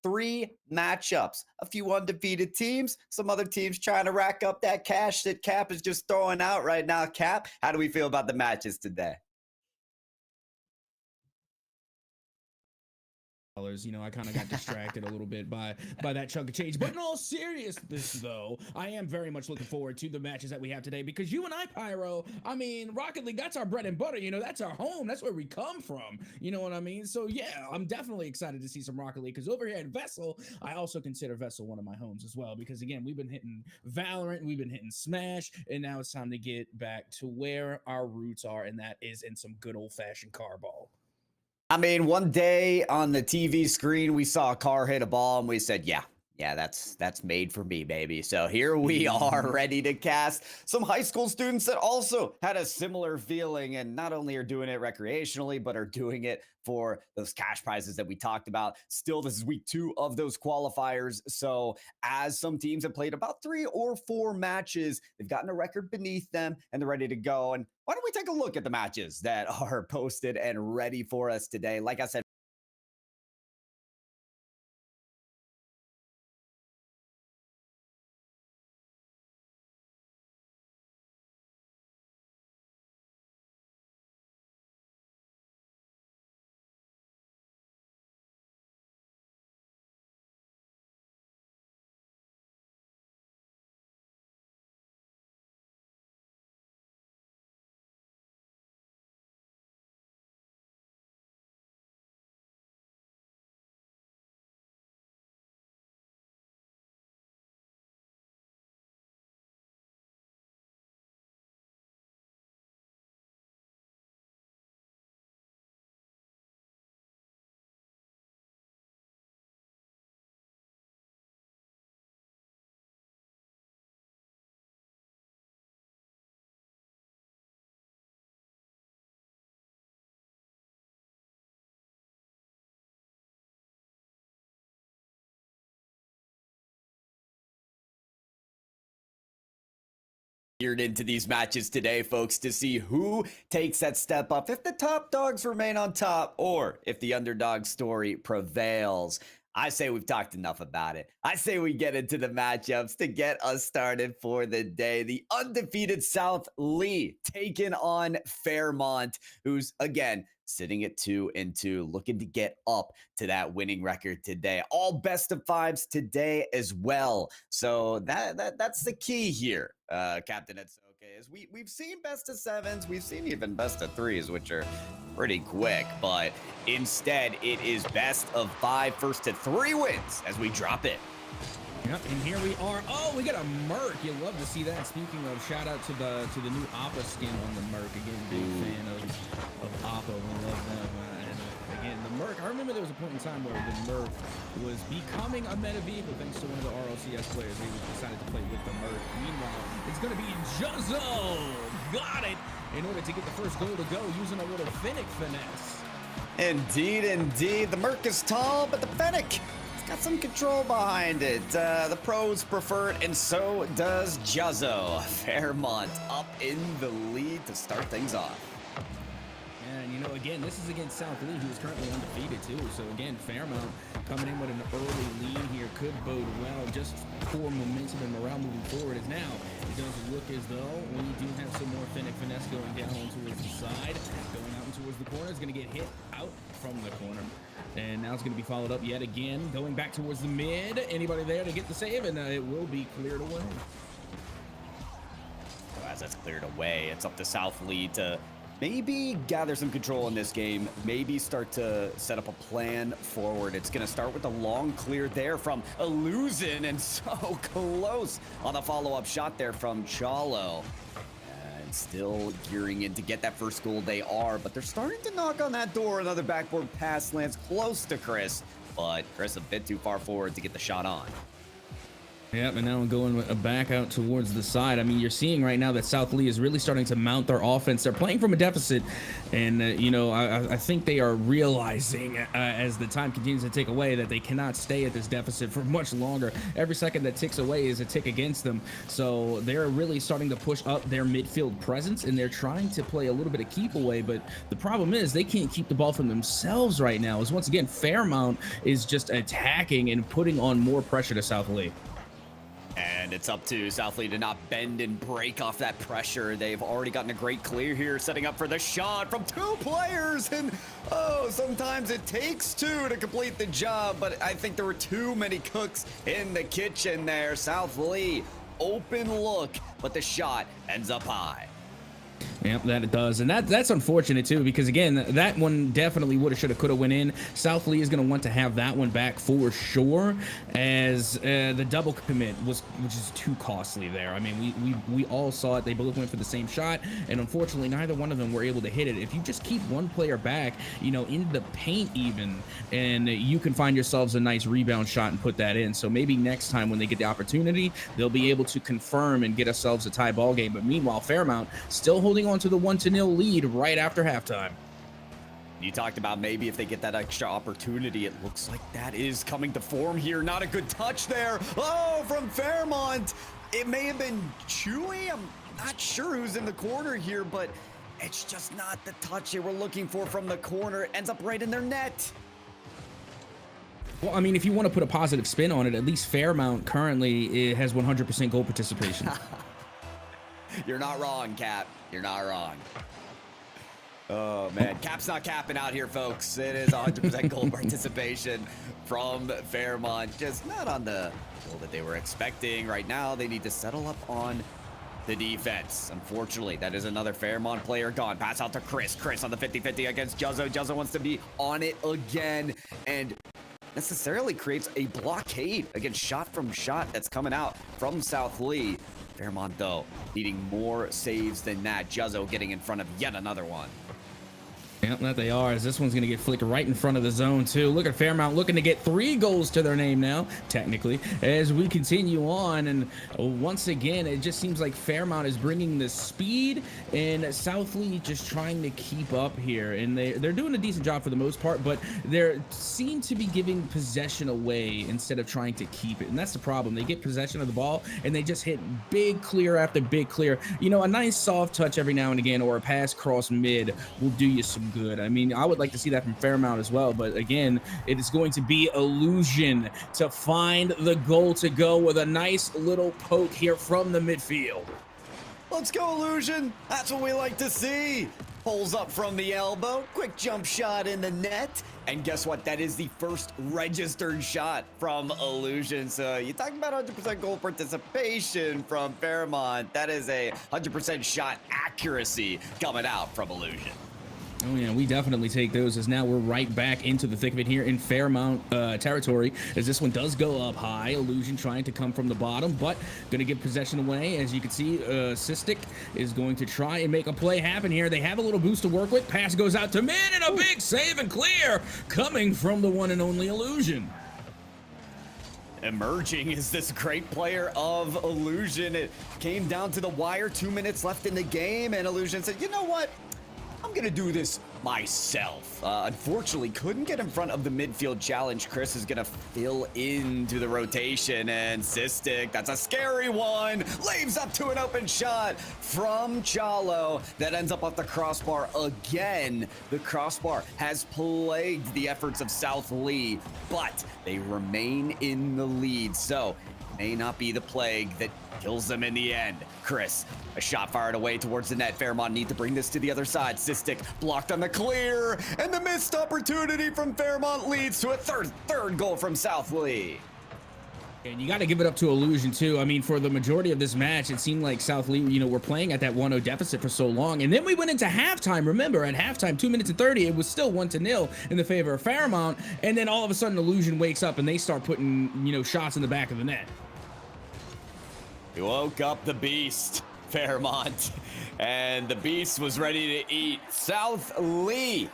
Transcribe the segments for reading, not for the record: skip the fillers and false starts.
three matchups, a few undefeated teams, some other teams trying to rack up that cash that Cap is just throwing out right now. Cap, how do we feel about the matches today? You know, I kind of got distracted a little bit by that chunk of change. But in all seriousness, though, I am very much looking forward to the matches that we have today because you and I, Pyro, I mean, Rocket League, that's our bread and butter. You know, that's our home. That's where we come from. You know what I mean? So, yeah, I'm definitely excited to see some Rocket League because over here at VESL, I also consider VESL one of my homes as well because, again, we've been hitting Valorant, we've been hitting Smash, and now it's time to get back to where our roots are, and that is in some good old-fashioned car ball. I mean, one day on the TV screen, we saw a car hit a ball and we said, yeah, that's made for me, baby. So here we are ready to cast some high school students that also had a similar feeling and not only are doing it recreationally, but are doing it for those cash prizes that we talked about. Still, this is week 2 of those qualifiers. So as some teams have played about 3 or 4 matches, they've gotten a record beneath them and they're ready to go. And why don't we take a look at the matches that are posted and ready for us today? Like I said, geared into these matches today, folks, to see who takes that step up, if the top dogs remain on top or if the underdog story prevails. I say we've talked enough about it. I say we get into the matchups to get us started for the day. The undefeated South Lee taking on Fairmont, who's, again, sitting at 2-2, looking to get up to that winning record today. All best of 5s today as well. So that's the key here, Captain Etsuke, is we've seen best of 7s, we've seen even best of 3s, which are pretty quick, but instead it is best of 5, first to 3 wins as we drop it. Yep, and here we are. Oh, we got a Merc. You love to see that. Speaking of, shout out to the new Appa skin on the Merc. Again, big fan of Appa. We love them. And again, the Merc. I remember there was a point in time where the Merc was becoming a meta vehicle thanks to one of the RLCS players. He decided to play with the Merc. Meanwhile, it's going to be Juzzo. Got it. In order to get the first goal to go, using a little Fennec finesse. Indeed, indeed. The Merc is tall, but the Fennec got some control behind it. The pros prefer it, and so does Juzzo. Fairmont up in the lead to start things off. And, you know, again, this is against South Lee, who is currently undefeated, too. So, again, Fairmont coming in with an early lead here could bode well just for momentum and morale moving forward. As now, it does look as though we do have some more Fennec finesse going down towards the side. Going out towards the corner. It's going to get hit out from the corner. And now it's going to be followed up yet again. Going back towards the mid. Anybody there to get the save? And it will be cleared away. So as that's cleared away, it's up to South Lee to maybe gather some control in this game. Maybe start to set up a plan forward. It's going to start with a long clear there from Illusion. And so close on the follow-up shot there from Chalo. Still gearing in to get that first goal. They are, but they're starting to knock on that door. Another backboard pass lands close to Chris, but Chris a bit too far forward to get the shot on. Yep, and now I'm going back out towards the side. I mean, you're seeing right now that South Lee is really starting to mount their offense. They're playing from a deficit, and you know, I think they are realizing as the time continues to tick away that they cannot stay at this deficit for much longer. Every second that ticks away is a tick against them. So they're really starting to push up their midfield presence, and they're trying to play a little bit of keep away. But the problem is they can't keep the ball from themselves right now. As once again, Fairmount is just attacking and putting on more pressure to South Lee. And it's up to South Lee to not bend and break off that pressure. They've already gotten a great clear here, setting up for the shot from 2 players. And oh, sometimes it takes 2 to complete the job, but I think there were too many cooks in the kitchen there. South Lee, open look, but the shot ends up high. Yep, that it does. And that's unfortunate too, because again, that one definitely would have, should have, could have went in. South Lee is going to want to have that one back for sure, as the double commit was, which is too costly there. I mean, we all saw it. They both went for the same shot, and unfortunately neither one of them were able to hit it. If you just keep one player back, you know, in the paint even, and you can find yourselves a nice rebound shot and put that in. So maybe next time when they get the opportunity, they'll be able to confirm and get ourselves a tie ball game. But meanwhile, Fairmount still holding on to the 1-0 lead right after halftime. You talked about maybe if they get that extra opportunity. It looks like that is coming to form here. Not a good touch there. Oh, from Fairmont. It may have been Chewy. I'm not sure who's in the corner here, but it's just not the touch they were looking for from the corner. It ends up right in their net. Well, I mean, if you want to put a positive spin on it, at least Fairmount currently has 100% goal participation. You're not wrong, Cap. You're not wrong. Oh, man. Cap's not capping out here, folks. It is 100% goal participation from Fairmont. Just not on the goal that they were expecting. Right now, they need to settle up on the defense. Unfortunately, that is another Fairmont player gone. Pass out to Chris. Chris on the 50-50 against Juzzo. Juzzo wants to be on it again and necessarily creates a blockade against shot from shot that's coming out from South Lee. Fairmont, though, needing more saves than that. Juzzo getting in front of yet another one. Yeah, that they are, as this one's going to get flicked right in front of the zone, too. Look at Fairmount looking to get 3 goals to their name now, technically, as we continue on. And once again, it just seems like Fairmount is bringing the speed, and South Lee just trying to keep up here. And they're doing a decent job for the most part, but they seem to be giving possession away instead of trying to keep it. And that's the problem. They get possession of the ball, and they just hit big clear after big clear. You know, a nice soft touch every now and again, or a pass cross mid will do you some good. I mean, I would like to see that from Fairmount as well, but again, it is going to be Illusion to find the goal to go with a nice little poke here from the midfield. Let's go, Illusion. That's what we like to see. Pulls up from the elbow, quick jump shot in the net, and guess what? That is the first registered shot from Illusion. So you talk about 100% goal participation from Fairmont. That is a 100% shot accuracy coming out from Illusion. Oh yeah, we definitely take those, as now we're right back into the thick of it here in Fairmount territory, as this one does go up high. Illusion trying to come from the bottom, but going to give possession away. As you can see, Sistik is going to try and make a play happen here. They have a little boost to work with. Pass goes out to mid, and a big save and clear coming from the one and only Illusion. Emerging is this great player of Illusion. It came down to the wire, 2 minutes left in the game, and Illusion said, you know what? I'm gonna do this myself. Unfortunately, couldn't get in front of the midfield challenge. Chris is gonna fill into the rotation, and Sistik, that's a scary one, leaves up to an open shot from Chalo that ends up off the crossbar again. The crossbar has plagued the efforts of South Lee, but they remain in the lead, so it may not be the plague that kills them in the end. Chris, a shot fired away towards the net. Fairmont need to bring this to the other side. Sistik blocked on the clear, and the missed opportunity from Fairmont leads to a third goal from South Lee. And you got to give it up to Illusion too. I mean, for the majority of this match, it seemed like South Lee, you know, were playing at that 1-0 deficit for so long. And then we went into halftime. Remember, at halftime, 2 minutes and 30, it was still 1-0 in the favor of Fairmont. And then all of a sudden, Illusion wakes up and they start putting, you know, shots in the back of the net. He woke up the beast, Fairmont, and the beast was ready to eat. South Lee,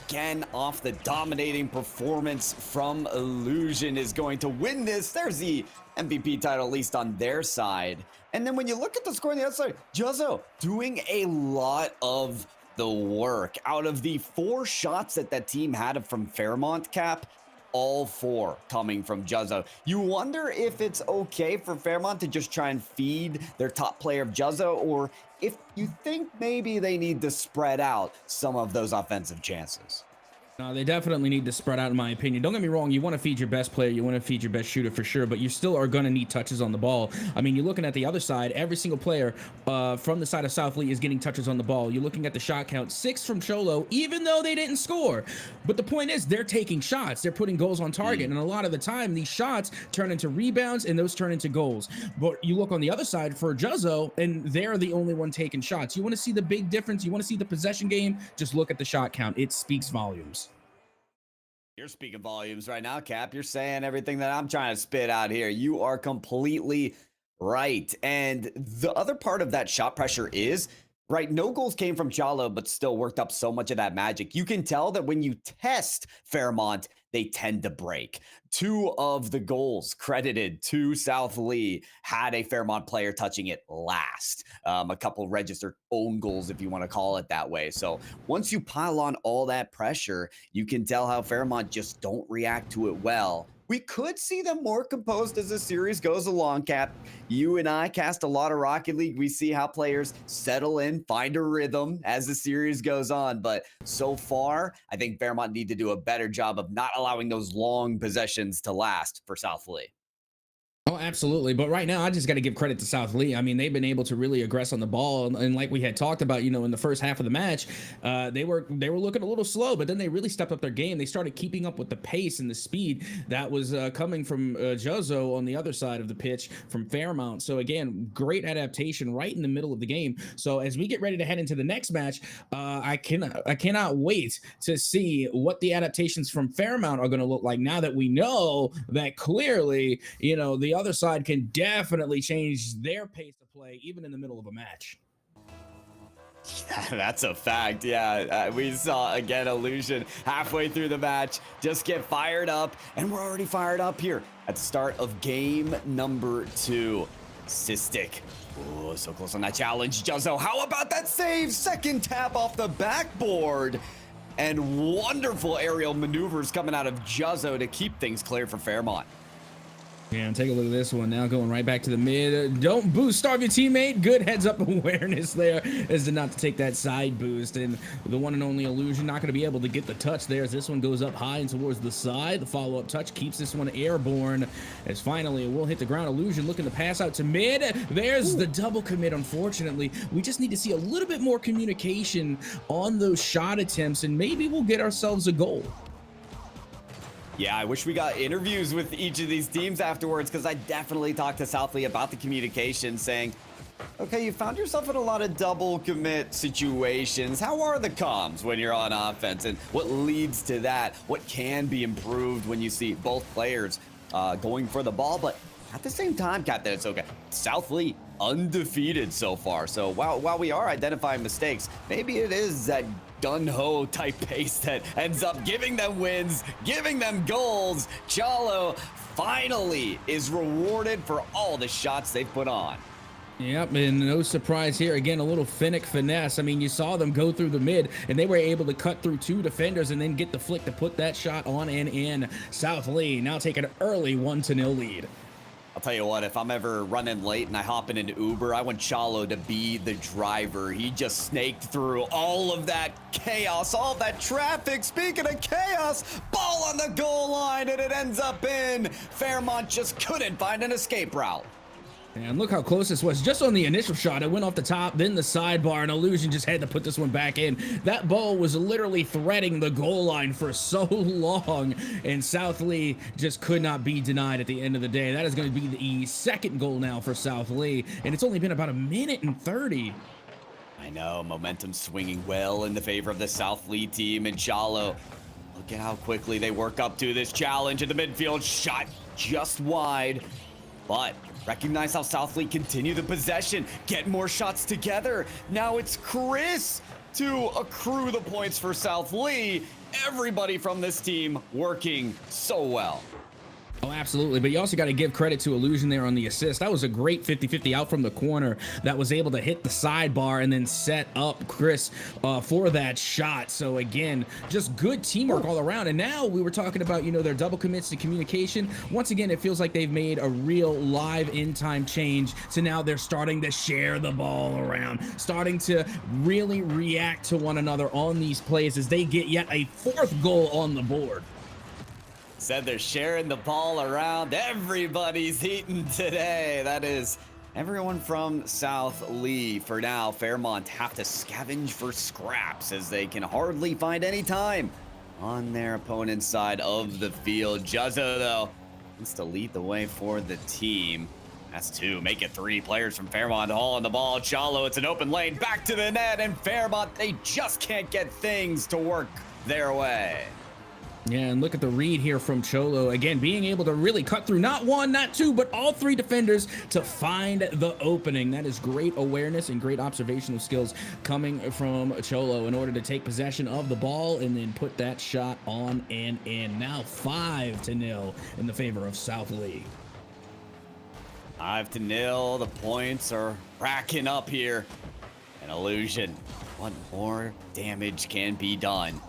again, off the dominating performance from Illusion, is going to win this. There's the MVP title, at least on their side. And then when you look at the score on the other side, Juzzo doing a lot of the work. Out of the 4 shots that that team had from Fairmont, Cap, all 4 coming from Juzzo. You wonder if it's okay for Fairmont to just try and feed their top player of Juzzo, or if you think maybe they need to spread out some of those offensive chances. No, they definitely need to spread out, in my opinion. Don't get me wrong, you want to feed your best player, you want to feed your best shooter for sure, but you still are going to need touches on the ball. I mean, you're looking at the other side, every single player from the side of South Lee is getting touches on the ball. You're looking at the shot count, 6 from Cholo, even though they didn't score. But the point is, they're taking shots, they're putting goals on target, and a lot of the time, these shots turn into rebounds, and those turn into goals. But you look on the other side for Juzzo, and they're the only one taking shots. You want to see the big difference, you want to see the possession game, just look at the shot count. It speaks volumes. You're speaking volumes right now, Cap. You're saying everything that I'm trying to spit out here. You are completely right. And the other part of that shot pressure is, right, no goals came from Chalo, but still worked up so much of that magic. You can tell that when you test Fairmont, they tend to break. 2 of the goals credited to South Lee had a Fairmont player touching it last. A couple registered own goals, if you want to call it that way. So once you pile on all that pressure, you can tell how Fairmont just don't react to it well. We could see them more composed as the series goes along, Cap. You and I cast a lot of Rocket League. We see how players settle in, find a rhythm as the series goes on. But so far, I think Fairmont need to do a better job of not allowing those long possessions to last for South Lee. Oh, absolutely. But right now, I just got to give credit to South Lee. I mean, they've been able to really aggress on the ball. And like we had talked about, you know, in the first half of the match, they were looking a little slow, but then they really stepped up their game. They started keeping up with the pace and the speed that was coming from Juzzo on the other side of the pitch from Fairmont. So again, great adaptation right in the middle of the game. So as we get ready to head into the next match, I cannot wait to see what the adaptations from Fairmont are going to look like now that we know that clearly, you know, the other side can definitely change their pace of play even in the middle of a match. That's a fact. Yeah, we saw again Illusion halfway through the match just get fired up, and we're already fired up here at the start of game number 2. Cystic. Oh, so close on that challenge. Juzzo, how about that save? Second tap off the backboard. And wonderful aerial maneuvers coming out of Juzzo to keep things clear for Fairmont. Yeah, and take a look at this one now, going right back to the mid. Don't boost starve your teammate. Good heads up awareness there as to not to take that side boost. And the one and only Illusion not going to be able to get the touch there as this one goes up high and towards the side. The follow-up touch keeps this one airborne as finally it will hit the ground. Illusion looking to pass out to mid. There's the double commit, unfortunately. We just need to see a little bit more communication on those shot attempts, and maybe we'll get ourselves a goal. Yeah, I wish we got interviews with each of these teams afterwards, because I definitely talked to South Lee about the communication, saying, okay, you found yourself in a lot of double commit situations. How are the comms when you're on offense, and what leads to that? What can be improved when you see both players going for the ball? But at the same time, Captain, it's okay. South Lee undefeated so far. So while we are identifying mistakes, maybe it is that gun-ho type pace that ends up giving them wins, giving them goals. Chalo finally is rewarded for all the shots they've put on. Yep, and no surprise here. Again, a little Finnick finesse. I mean, you saw them go through the mid, and they were able to cut through 2 defenders and then get the flick to put that shot on and in. South Lee now take an early 1-0 lead. I'll tell you what, if I'm ever running late and I hop in an Uber, I want Chalo to be the driver. He just snaked through all of that chaos, all of that traffic. Speaking of chaos, ball on the goal line, and it ends up in. Fairmont just couldn't find an escape route. And look how close this was. Just on the initial shot, it went off the top, then the sidebar, and Illusion just had to put this one back in. That ball was literally threading the goal line for so long, and South Lee just could not be denied at the end of the day. That is going to be the second goal now for South Lee, and it's only been about 1:30. I know, momentum swinging well in the favor of the South Lee team, and Chalo, look at how quickly they work up to this challenge in the midfield. Shot just wide, but recognize how South Lee continue the possession, get more shots together. Now it's Chris to accrue the points for South Lee. Everybody from this team working so well. Oh, absolutely. But you also got to give credit to Illusion there on the assist. That was a great 50-50 out from the corner that was able to hit the sidebar and then set up Chris for that shot. So again, just good teamwork all around. And now we were talking about, their double commits to communication. Once again, it feels like they've made a real live in-time change. So now they're starting to share the ball around, starting to really react to one another on these plays as they get yet a fourth goal on the board. Said they're sharing the ball around. Everybody's eating today. That is everyone from South Lee. For now, Fairmont have to scavenge for scraps as they can hardly find any time on their opponent's side of the field. Juzzo, though, wants to lead the way for the team. That's two. Make it three. Players from Fairmont hauling the ball. Chalo, it's an open lane. Back to the net. And Fairmont, they just can't get things to work their way. Yeah, and look at the read here from Cholo. Again, being able to really cut through not one, not two, but all three defenders to find the opening. That is great awareness and great observational skills coming from Cholo in order to take possession of the ball and then put that shot on and in. Now 5-0 in the favor of South Lee. 5-0. The points are racking up here. An Illusion. What more damage can be done?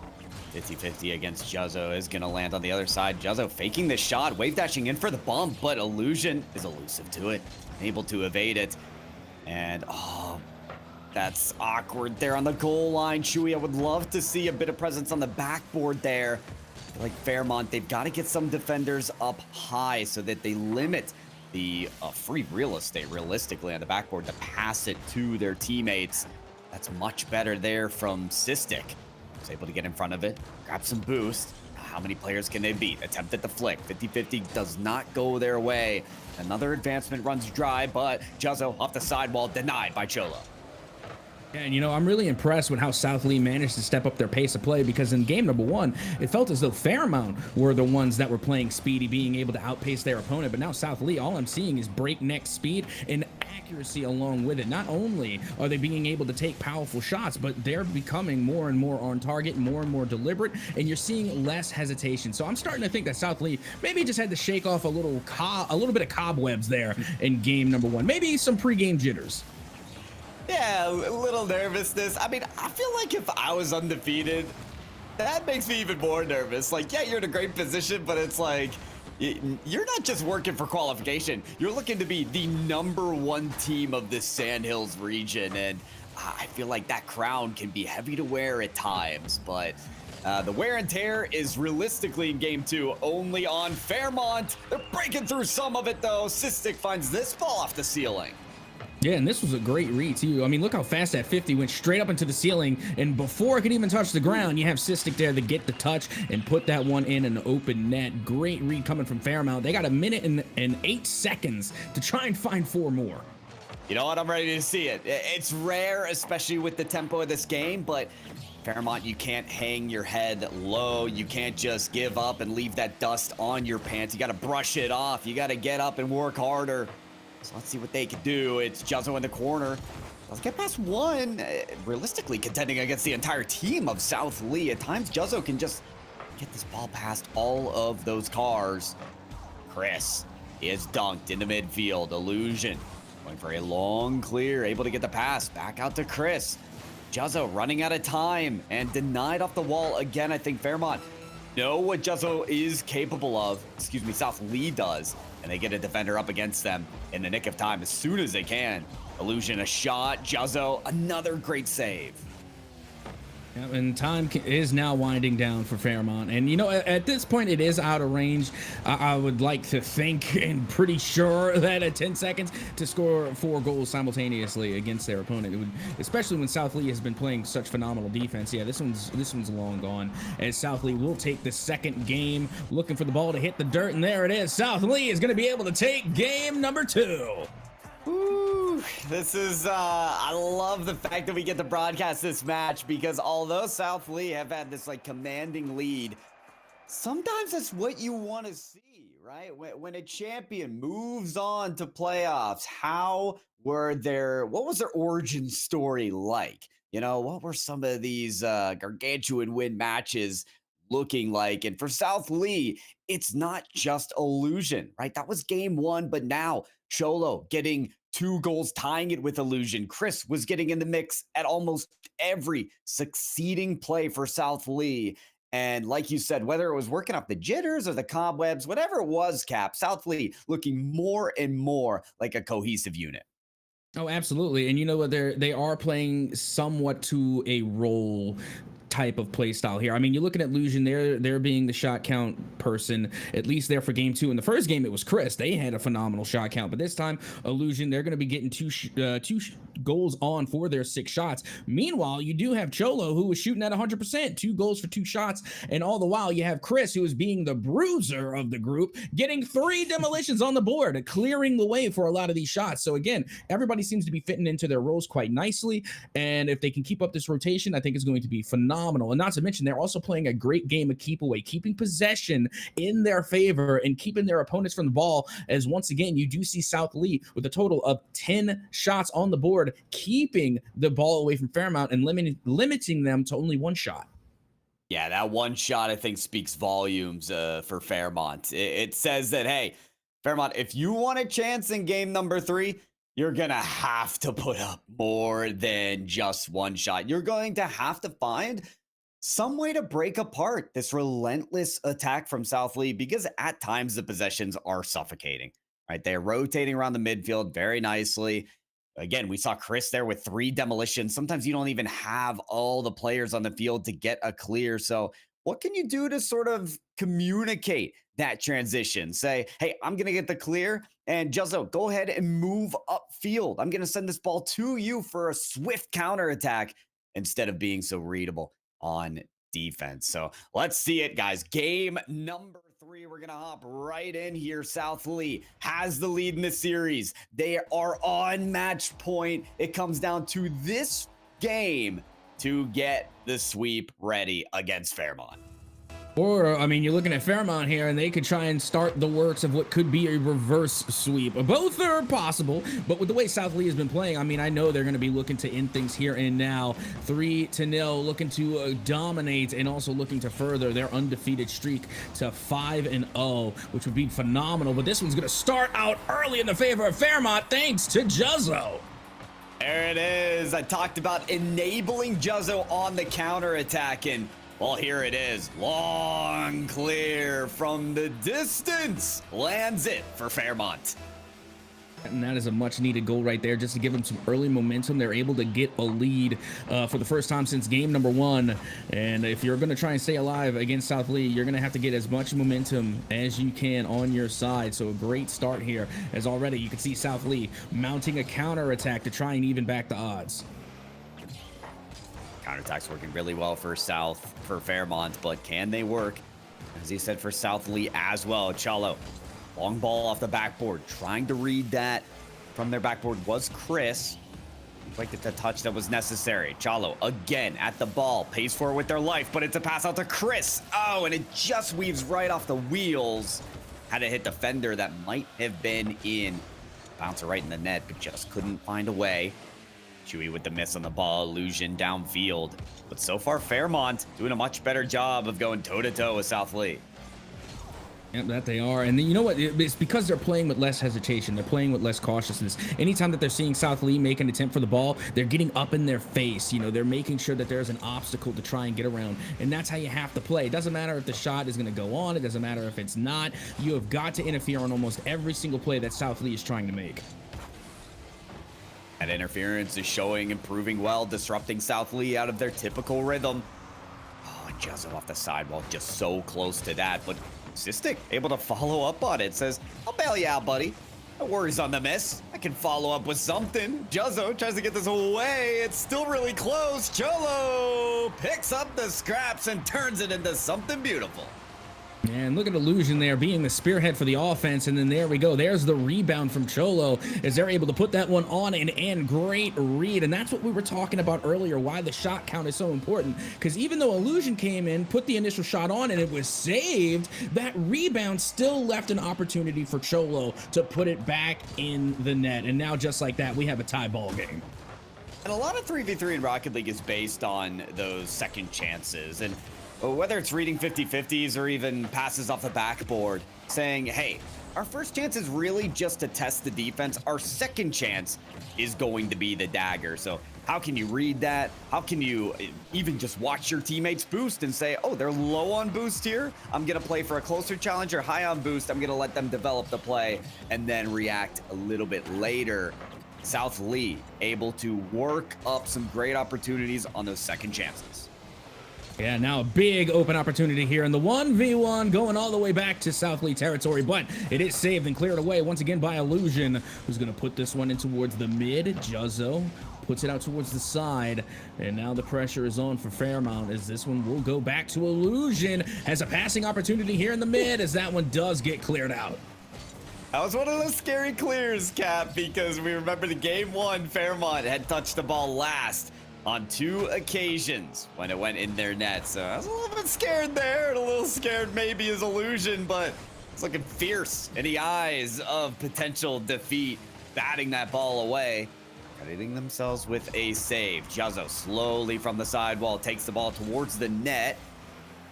50-50 against Juzzo is going to land on the other side. Juzzo faking the shot, wave dashing in for the bump, but Illusion is elusive to it, able to evade it. And, that's awkward there on the goal line. Chewy, I would love to see a bit of presence on the backboard there. I feel like Fairmont, they've got to get some defenders up high so that they limit the free real estate, realistically, on the backboard to pass it to their teammates. That's much better there from Sistik. Was able to get in front of it, grab some boost. How many players can they beat? Attempt at the flick. 50-50 does not go their way. Another advancement runs dry, but Juzzo off the sidewall, denied by Cholo. Yeah, and I'm really impressed with how South Lee managed to step up their pace of play, because in game number one, it felt as though Fairmount were the ones that were playing speedy, being able to outpace their opponent. But now South Lee, all I'm seeing is breakneck speed and accuracy along with it. Not only are they being able to take powerful shots, but they're becoming more and more on target, more and more deliberate, and you're seeing less hesitation. So I'm starting to think that South Lee maybe just had to shake off a little bit of cobwebs there in game number one. Maybe some pregame jitters. Yeah, a little nervousness. I mean, I feel like if I was undefeated, that makes me even more nervous. Like, yeah, you're in a great position, but it's like, you're not just working for qualification. You're looking to be the #1 team of the Sandhills region. And I feel like that crown can be heavy to wear at times, but the wear and tear is realistically in game two only on Fairmont. They're breaking through some of it, though. Sistik finds this ball off the ceiling. Yeah, and this was a great read, too. I mean, look how fast that 50 went straight up into the ceiling, and before it could even touch the ground, you have Sistik there to get the touch and put that one in an open net. Great read coming from Fairmount. They got a minute and 8 seconds to try and find 4 more. You know what? I'm ready to see it. It's rare, especially with the tempo of this game, but Fairmont, you can't hang your head low. You can't just give up and leave that dust on your pants. You got to brush it off. You got to get up and work harder. So let's see what they can do. It's Juzzo in the corner. Let's get past one. Realistically, contending against the entire team of South Lee. At times, Juzzo can just get this ball past all of those cars. Chris is dunked in the midfield. Illusion going for a long clear. Able to get the pass back out to Chris. Juzzo running out of time and denied off the wall again. I think Fairmont know what Juzzo is capable of. Excuse me, South Lee does. And they get a defender up against them in the nick of time as soon as they can. Illusion, a shot. Juzzo, another great save. Yeah, and time is now winding down for Fairmont. And, at this point, it is out of range. I would like to think and pretty sure that at 10 seconds to score 4 goals simultaneously against their opponent, it would, especially when South Lee has been playing such phenomenal defense. Yeah, this one's long gone. As South Lee will take the second game, looking for the ball to hit the dirt, and there it is. South Lee is going to be able to take game number 2. Ooh, this is, I love the fact that we get to broadcast this match, because although South Lee have had this commanding lead, sometimes that's what you want to see, right? When a champion moves on to playoffs, what was their origin story like? What were some of these gargantuan win matches looking like. And for South Lee, it's not just Illusion, right? That was game one, but now Cholo getting 2 goals, tying it with Illusion. Chris was getting in the mix at almost every succeeding play for South Lee. And like you said, whether it was working up the jitters or the cobwebs, whatever it was, Cap, South Lee looking more and more like a cohesive unit. Oh, absolutely. And you know what? They are playing somewhat to a role type of play style here. I mean, you're looking at Illusion, they're being the shot count person, at least there for game 2. In the first game, it was Chris. They had a phenomenal shot count, but this time, Illusion, they're going to be getting two goals on for their 6 shots. Meanwhile, you do have Cholo, who was shooting at 100%, 2 goals for 2 shots, and all the while, you have Chris, who is being the bruiser of the group, getting 3 demolitions on the board, clearing the way for a lot of these shots. So again, everybody seems to be fitting into their roles quite nicely, and if they can keep up this rotation, I think it's going to be phenomenal. And not to mention, they're also playing a great game of keep away, keeping possession in their favor and keeping their opponents from the ball. As once again, you do see South Lee with a total of 10 shots on the board, keeping the ball away from Fairmont and limiting them to only 1 shot. Yeah, that 1 shot, I think, speaks volumes for Fairmont. It says that, hey, Fairmont, if you want a chance in game number 3, you're going to have to put up more than just 1 shot. You're going to have to find some way to break apart this relentless attack from South Lee, because at times the possessions are suffocating, right? They're rotating around the midfield very nicely. Again, we saw Chris there with 3 demolitions. Sometimes you don't even have all the players on the field to get a clear. So what can you do to sort of communicate that transition? Say, hey, I'm going to get the clear, and Juzzo, go ahead and move upfield. I'm going to send this ball to you for a swift counterattack instead of being so readable on defense. So let's see it, guys. Game number 3, we're going to hop right in here. South Lee has the lead in the series. They are on match point. It comes down to this game to get the sweep ready against Fairmont. Or, I mean, you're looking at Fairmont here, and they could try and start the works of what could be a reverse sweep. Both are possible, but with the way South Lee has been playing, I mean, I know they're going to be looking to end things here and now. 3-0, looking to dominate and also looking to further their undefeated streak to 5-0, which would be phenomenal. But this one's going to start out early in the favor of Fairmont, thanks to Juzzo. There it is. I talked about enabling Juzzo on the counterattack, and well, here it is. Long clear from the distance. Lands it for Fairmont. And that is a much needed goal right there, just to give them some early momentum. They're able to get a lead for the first time since game number 1. And if you're going to try and stay alive against South Lee, you're going to have to get as much momentum as you can on your side. So a great start here, as already you can see South Lee mounting a counterattack to try and even back the odds. Counterattack's working really well for Fairmont, but can they work, as he said, for South Lee as well? Chalo, long ball off the backboard, trying to read that from their backboard was Chris. Like the touch that was necessary. Chalo again at the ball, pays for it with their life, but it's a pass out to Chris. Oh, and it just weaves right off the wheels. Had to hit the fender that might have been in. Bouncer right in the net, but just couldn't find a way. Chewy with the miss on the ball, Illusion downfield. But so far, Fairmont doing a much better job of going toe-to-toe with South Lee. Yeah, that they are. And then, you know what? It's because they're playing with less hesitation. They're playing with less cautiousness. Anytime that they're seeing South Lee make an attempt for the ball, they're getting up in their face. You know, they're making sure that there's an obstacle to try and get around. And that's how you have to play. It doesn't matter if the shot is going to go on. It doesn't matter if it's not. You have got to interfere on almost every single play that South Lee is trying to make. That interference is showing, improving well, disrupting South Lee out of their typical rhythm. Oh, and Juzzo off the sidewall, just so close to that, but Sistik able to follow up on it. Says, I'll bail you out, buddy. No worries on the miss. I can follow up with something. Juzzo tries to get this away. It's still really close. Cholo picks up the scraps and turns it into something beautiful. And look at Illusion there being the spearhead for the offense. And then there we go. There's the rebound from Cholo as they're able to put that one on and end. Great read. And that's what we were talking about earlier, why the shot count is so important. Because even though Illusion came in, put the initial shot on, and it was saved, that rebound still left an opportunity for Cholo to put it back in the net. And now just like that, we have a tie ball game. And a lot of 3v3 in Rocket League is based on those second chances. And whether it's reading 50-50s or even passes off the backboard, saying, hey, our first chance is really just to test the defense. Our second chance is going to be the dagger. So how can you read that? How can you even just watch your teammates boost and say, oh, they're low on boost here, I'm going to play for a closer challenge, or high on boost, I'm going to let them develop the play and then react a little bit later. South Lee able to work up some great opportunities on those second chances. Yeah, now a big open opportunity here in the 1v1 going all the way back to South Lee territory, but it is saved and cleared away once again by Illusion, who's going to put this one in towards the mid. Juzzo puts it out towards the side, and now the pressure is on for Fairmount as this one will go back to Illusion. Has a passing opportunity here in the mid as that one does get cleared out. That was one of those scary clears, Cap, because we remember the game one, Fairmont had touched the ball last on 2 occasions when it went in their net. So I was a little bit scared there, and a little scared maybe his Illusion, but it's looking fierce in the eyes of potential defeat, batting that ball away, crediting themselves with a save. Juzzo slowly from the sidewall takes the ball towards the net.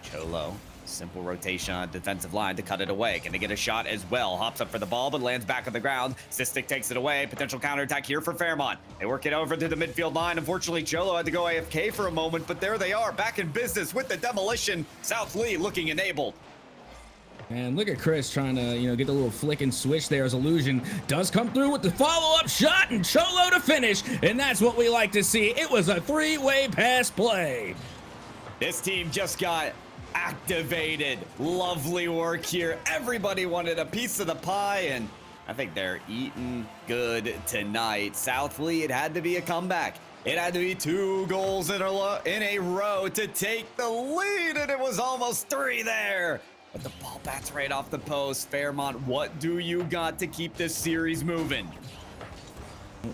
Cholo, simple rotation on defensive line to cut it away. Gonna get a shot as well. Hops up for the ball, but lands back on the ground. Sistik takes it away. Potential counterattack here for Fairmont. They work it over to the midfield line. Unfortunately, Cholo had to go AFK for a moment, but there they are, back in business with the demolition. South Lee looking enabled. And look at Chris trying to, get the little flick and switch there as Illusion does come through with the follow-up shot and Cholo to finish. And that's what we like to see. It was a 3-way pass play. This team just got activated. Lovely work here. Everybody wanted a piece of the pie, and I think they're eating good tonight. South Lee, it had to be a comeback. It had to be 2 goals in a row to take the lead, and it was almost 3 there. But the ball bats right off the post. Fairmont, what do you got to keep this series moving?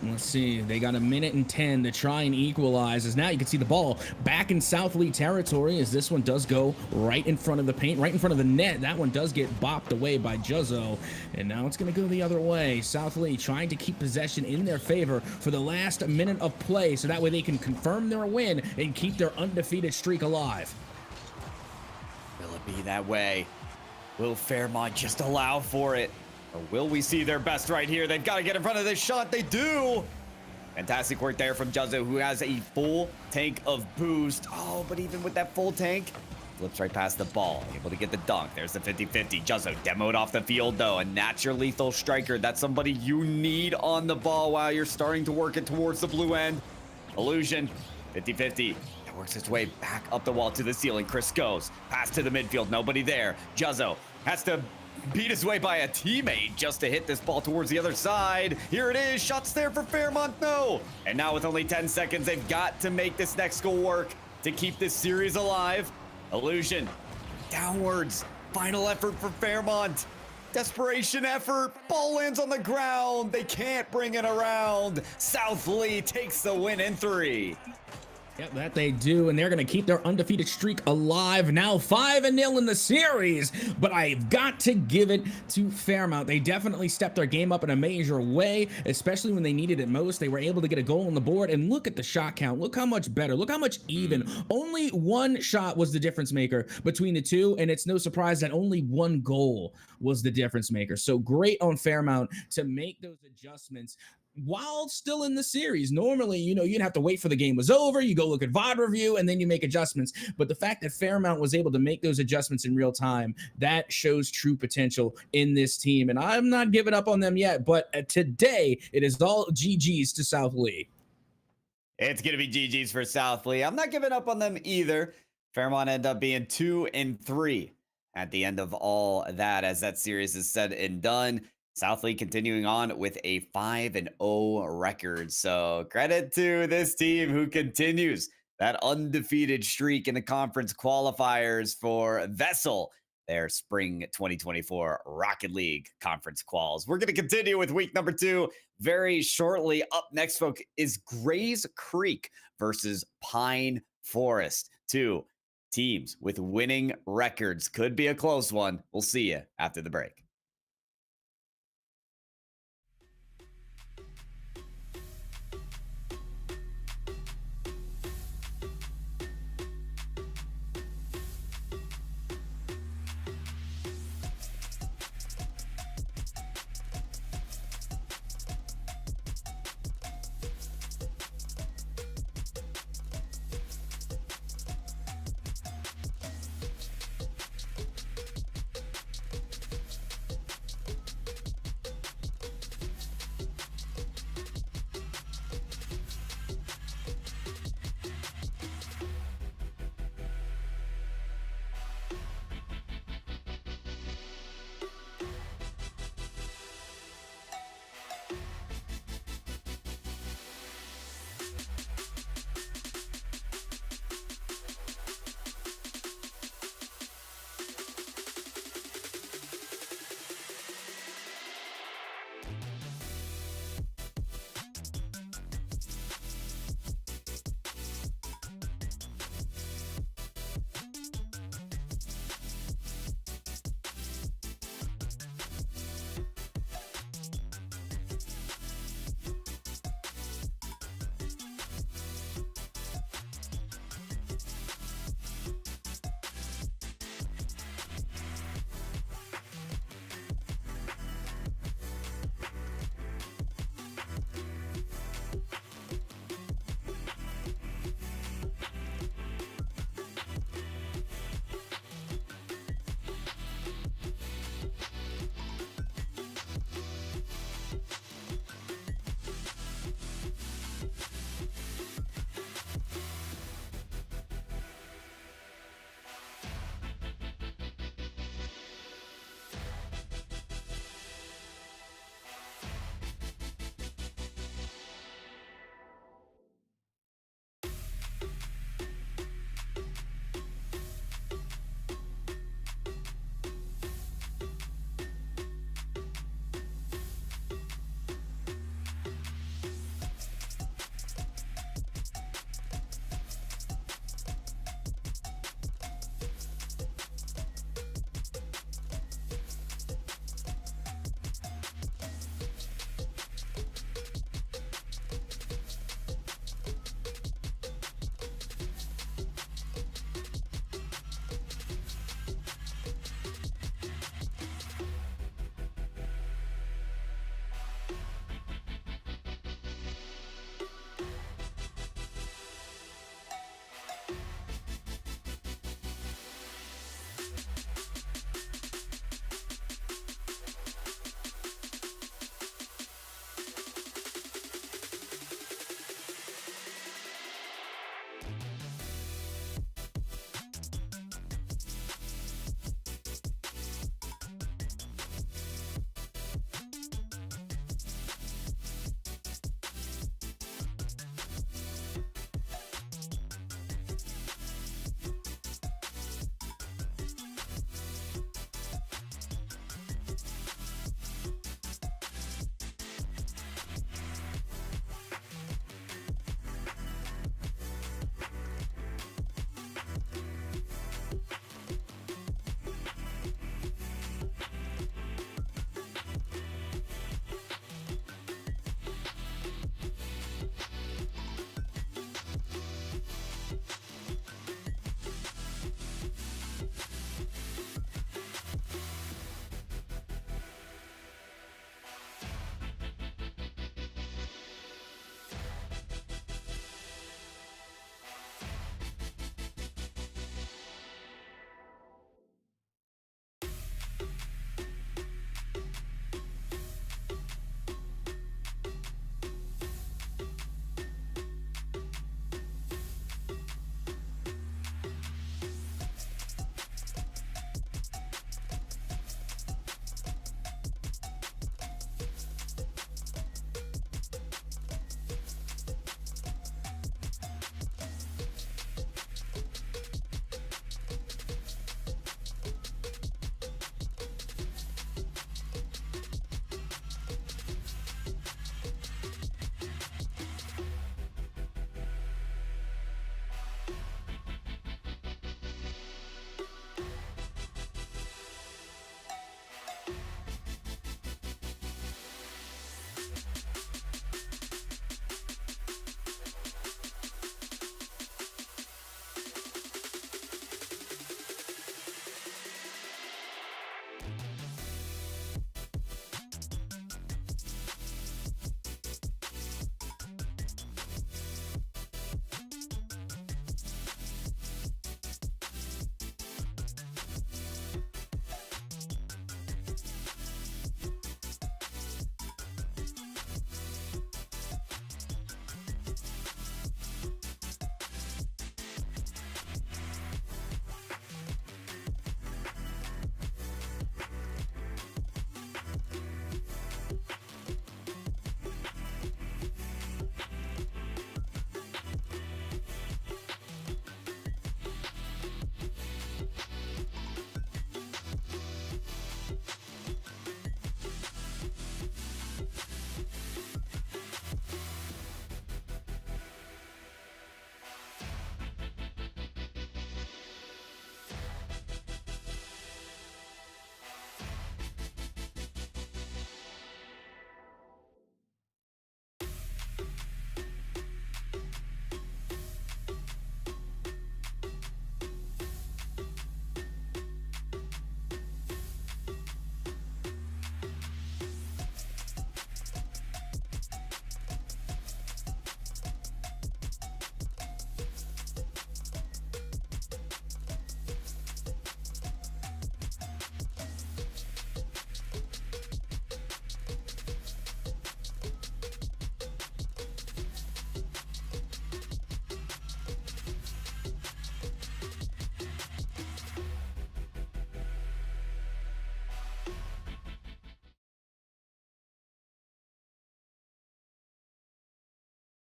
Let's see, they got 1:10 to try and equalize, as now you can see the ball back in South Lee territory as this one does go right in front of the paint, right in front of the net. That one does get bopped away by Juzzo, and now it's going to go the other way. South Lee trying to keep possession in their favor for the last minute of play, so that way they can confirm their win and keep their undefeated streak alive. Will it be that way? Will Fairmont just allow for it? Or will we see their best right here? They've got to get in front of this shot. They do. Fantastic work there from Juzzo, who has a full tank of boost. Oh, but even with that full tank, flips right past the ball. Able to get the dunk. There's the 50-50. Juzzo demoed off the field, though. A natural lethal striker. That's somebody you need on the ball while you're starting to work it towards the blue end. Illusion, 50-50. That works its way back up the wall to the ceiling. Chris goes. Pass to the midfield. Nobody there. Juzzo has to beat his way by a teammate just to hit this ball towards the other side. Here it is. Shots there for Fairmont. No. And now with only 10 seconds, they've got to make this next goal work to keep this series alive. Illusion downwards. Final effort for Fairmont. Desperation effort. Ball lands on the ground. They can't bring it around. South Lee takes the win in 3. Yep, that they do, and they're going to keep their undefeated streak alive. Now 5-0 in the series, but I've got to give it to Fairmount. They definitely stepped their game up in a major way, especially when they needed it most. They were able to get a goal on the board, and look at the shot count. Look how much better. Look how much even. Only 1 shot was the difference maker between the two, and it's no surprise that only 1 goal was the difference maker. So great on Fairmount to make those adjustments while still in the series. Normally, you'd have to wait for the game was over, you go look at VOD review, and then you make adjustments. But the fact that Fairmount was able to make those adjustments in real time, that shows true potential in this team. And I'm not giving up on them yet, but today it is all GG's to South Lee. It's going to be GG's for South Lee. I'm not giving up on them either. Fairmont ended up being 2-3 at the end of all that, as that series is said and done. South Lee continuing on with a 5-0 record. So credit to this team who continues that undefeated streak in the conference qualifiers for VESL, their spring 2024 Rocket League Conference Quals. We're going to continue with week number 2 very shortly. Up next, folks, is Grays Creek versus Pine Forest. 2 teams with winning records. Could be a close one. We'll see you after the break.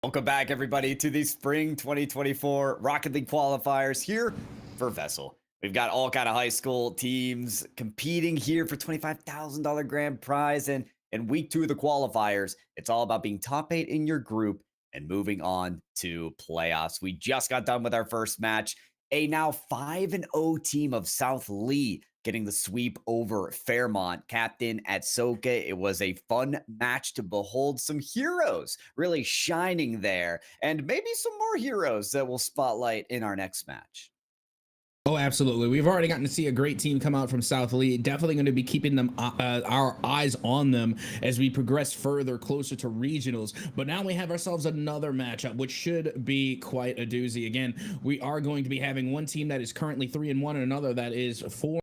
Welcome back, everybody, to the Spring 2024 Rocket League Qualifiers here for VESL. We've got all kind of high school teams competing here for $25,000 grand prize. And in week 2 of the qualifiers, it's all about being top 8 in your group and moving on to playoffs. We just got done with our first match. A now 5-0 team of South Lee getting the sweep over Fairmont. Captain at Soka. It was a fun match to behold. Some heroes really shining there, and maybe some more heroes that we'll spotlight in our next match. Oh, absolutely. We've already gotten to see a great team come out from South Lee. Definitely going to be keeping them our eyes on them as we progress further closer to regionals. But now we have ourselves another matchup, which should be quite a doozy. Again, we are going to be having one team that is currently 3-1 and another that is 4.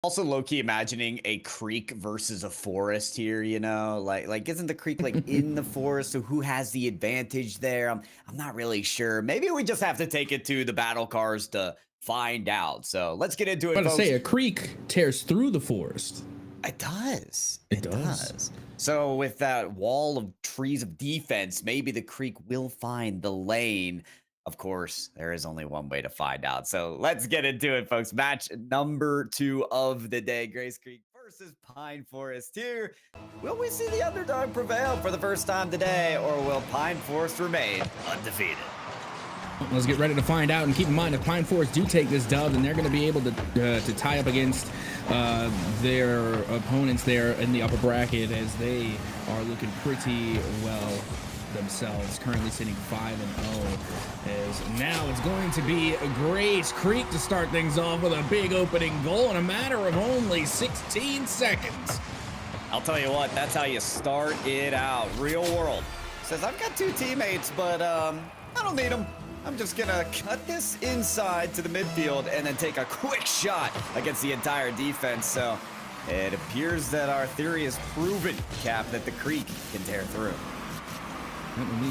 Also low-key imagining a creek versus a forest here, you know, like isn't the creek like in the forest? So who has the advantage there? I'm not really sure. Maybe we just have to take it to the battle cars to find out. So let's get into it. I'm about to say a creek tears through the forest. It does. It does. So with that wall of trees of defense, maybe the creek will find the lane. Of course, there is only one way to find out. So let's get into it, folks. Match number 2 of the day. Grace Creek versus Pine Forest here. Will we see the underdog prevail for the first time today, or will Pine Forest remain undefeated? Let's get ready to find out. And keep in mind, if Pine Forest do take this dub, then they're going to be able to tie up against their opponents there in the upper bracket, as they are looking pretty well themselves, currently sitting 5-0. As now it's going to be Grace Creek to start things off with a big opening goal in a matter of only 16 seconds. I'll tell you what, that's how you start it out. Real world says, I've got 2 teammates, but I don't need them. I'm just gonna cut this inside to the midfield and then take a quick shot against the entire defense. So it appears that our theory is proven, Cap, that the creek can tear through.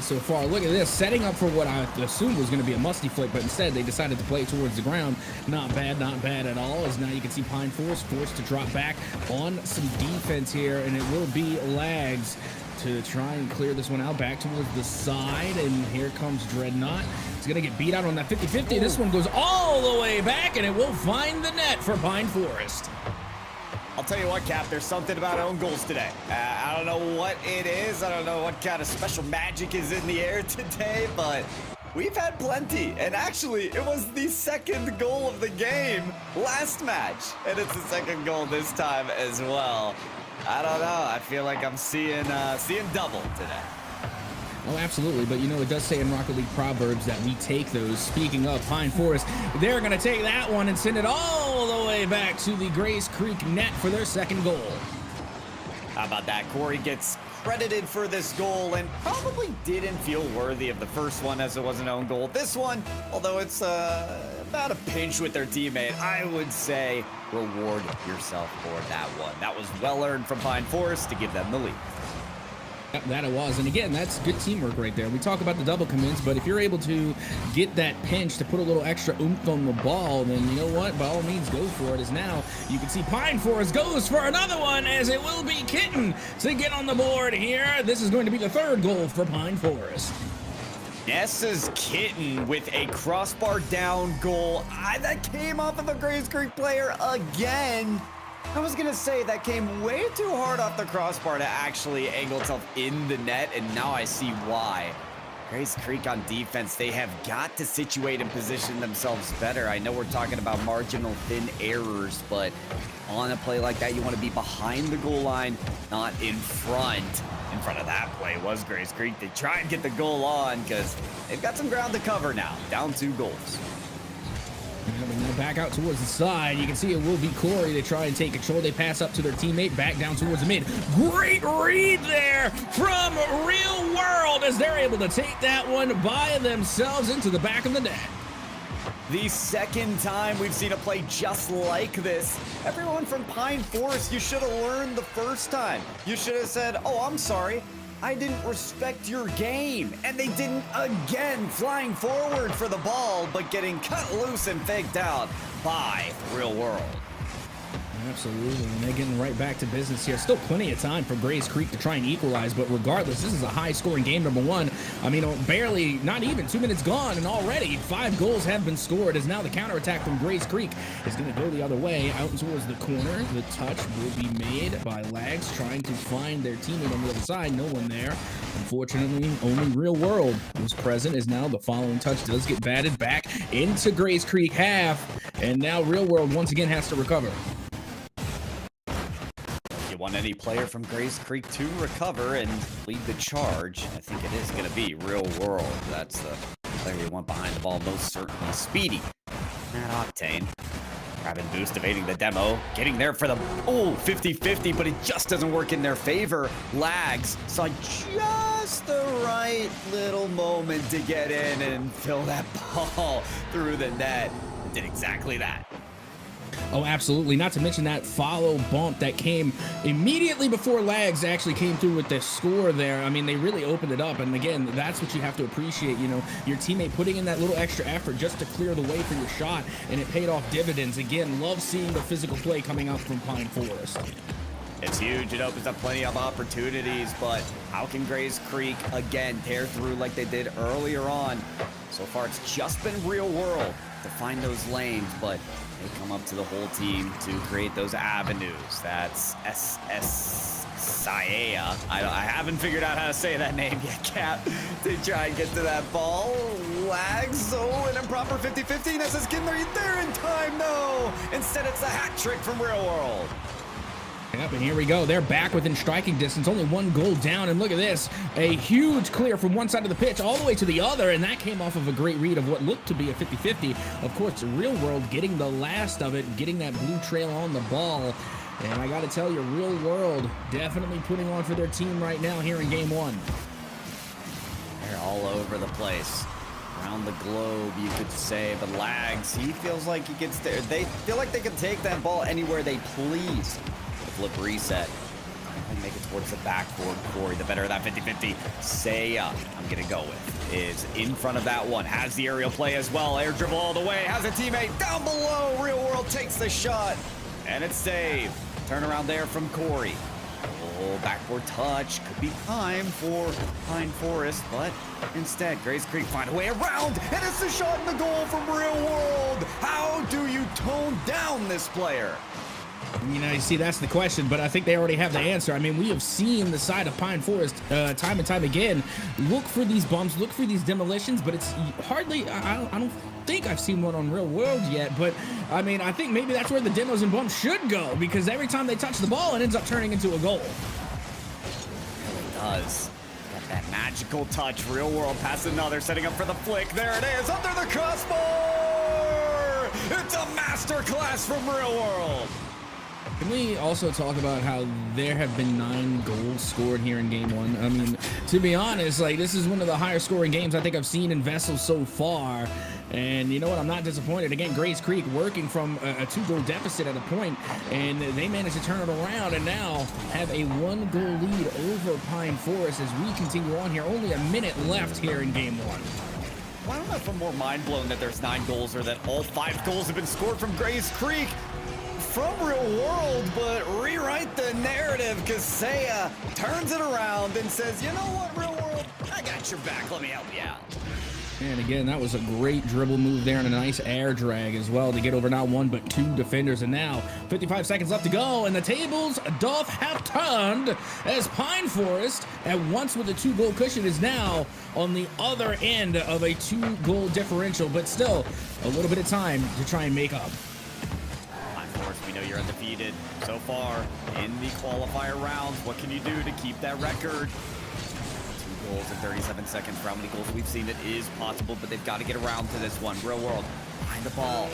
So far, look at this, setting up for what I assumed was going to be a musty flick, but instead they decided to play it towards the ground. Not bad at all, as now you can see Pine Forest forced to drop back on some defense here, and it will be Lags to try and clear this one out back towards the side, and here comes Dreadnought. It's going to get beat out on that 50-50. This one goes all the way back, and it will find the net for Pine Forest. I'll tell you what, Cap, there's something about own goals today. I don't know what it is. I don't know what kind of special magic is in the air today, but we've had plenty. And actually, it was the second goal of the game last match, and it's the second goal this time as well. I don't know. I feel like I'm seeing double today. Oh, absolutely. But, you know, it does say in Rocket League Proverbs that we take those. Speaking of Pine Forest, they're going to take that one and send it all the way back to the Grace Creek net for their second goal. How about that? Corey gets credited for this goal and probably didn't feel worthy of the first one, as it was an own goal. This one, although it's about a pinch with their teammate, I would say reward yourself for that one. That was well earned from Pine Forest to give them the lead. That it was, and again, that's good teamwork right there. We talk about the double commits, but if you're able to get that pinch to put a little extra oomph on the ball, then you know what? By all means, go for it. As now you can see Pine Forest goes for another one, as it will be Kitten to get on the board here. This is going to be the 3rd goal for Pine Forest. Nessa's Kitten with a crossbar down goal. That came off of the Grace Creek player again. I was going to say that came way too hard off the crossbar to actually angle itself in the net, and now I see why. Grace Creek on defense, they have got to situate and position themselves better. I know we're talking about marginal thin errors, but on a play like that, you want to be behind the goal line, not in front. In front of that play was Grace Creek. They try and get the goal on because they've got some ground to cover now. Down 2 goals. Now back out towards the side. You can see it will be Corey to try and take control. They pass up to their teammate, back down towards the mid. Great read there from Real World, as they're able to take that one by themselves into the back of the net. The second time we've seen a play just like this. Everyone from Pine Forest, you should have learned the first time. You should have said, oh, I'm sorry, I didn't respect your game. And they didn't again, flying forward for the ball, but getting cut loose and faked out by Real World. Absolutely, and they're getting right back to business here. Still plenty of time for Grays Creek to try and equalize, but regardless, this is a high-scoring game, number one. I mean, barely, not even 2 minutes gone, and already 5 goals have been scored, as now the counterattack from Grays Creek is going to go the other way, out towards the corner. The touch will be made by Lags, trying to find their teammate on the other side. No one there. Unfortunately, only Real World was present, as now the following touch does get batted back into Grays Creek half, and now Real World once again has to recover. You want any player from Grays Creek to recover and lead the charge? I think it is going to be Real World. That's the player you want behind the ball, most certainly. Speedy. Matt Octane. Grab and boost, evading the demo. Getting there for the, 50-50, but it just doesn't work in their favor. Lags saw just the right little moment to get in and fill that ball through the net. It did exactly that. Oh, absolutely. Not to mention that follow bump that came immediately before Lags actually came through with the score there. I mean, they really opened it up. And again, that's what you have to appreciate, you know, your teammate putting in that little extra effort just to clear the way for your shot. And it paid off dividends. Again, love seeing the physical play coming out from Pine Forest. It's huge. It opens up plenty of opportunities, but how can Grays Creek again tear through like they did earlier on? So far, it's just been Real World to find those lanes, but they come up to the whole team to create those avenues. That's SS Saea. I haven't figured out how to say that name yet, Cap. To try and get to that ball. Lags. Oh, an improper 50-50. That says getting there in time. No. Instead, it's a hat trick from Real World. Yep, and here we go. They're back within striking distance. Only 1 goal down, and look at this. A huge clear from one side of the pitch all the way to the other, and that came off of a great read of what looked to be a 50-50. Of course, Real World getting the last of it, getting that blue trail on the ball. And I got to tell you, Real World definitely putting on for their team right now here in Game 1. They're all over the place. Around the globe, you could say, but Lags, he feels like he gets there. They feel like they can take that ball anywhere they please. Flip reset. And make it towards the backboard. Corey, the better of that 50-50. Saya, I'm going to go with, is in front of that one. Has the aerial play as well. Air dribble all the way. Has a teammate down below. Real World takes the shot. And it's saved. Turnaround there from Corey. Oh, backboard touch. Could be time for Pine Forest, but instead, Grays Creek find a way around. And it's the shot in the goal from Real World. How do you tone down this player? You know, you see, that's the question, but I think they already have the answer. I mean, we have seen the side of Pine Forest time and time again look for these bumps, look for these demolitions, but it's hardly, I don't think I've seen one on Real World yet, but I mean, I think maybe that's where the demos and bumps should go, because every time they touch the ball, it ends up turning into a goal. It really does. Got that magical touch. Real World pass another, setting up for the flick. There it is, under the crossbar! It's a masterclass from Real World! Can we also talk about how there have been 9 goals scored here in Game 1? I mean, to be honest, like, this is one of the higher scoring games I think I've seen in VESL so far. And you know what? I'm not disappointed. Again, Grays Creek working from a 2-goal deficit at a point, and they managed to turn it around and now have a 1-goal lead over Pine Forest as we continue on here. Only a minute left here in Game 1. Well, I don't know if I'm more mind blown that there's 9 goals or that all 5 goals have been scored from Grays Creek. From Real World, but rewrite the narrative, because Saya turns it around and says, you know what, Real World, I got your back, let me help you out. And again, that was a great dribble move there and a nice air drag as well to get over not 1 but 2 defenders. And now 55 seconds left to go, and the tables doth have turned as Pine Forest, at once with a 2-goal cushion, is now on the other end of a 2-goal differential, but still a little bit of time to try and make up. We know you're undefeated so far in the qualifier rounds. What can you do to keep that record? 2 goals in 37 seconds. For how many goals we've seen, it is possible, but they've got to get around to this one. Real World behind the ball.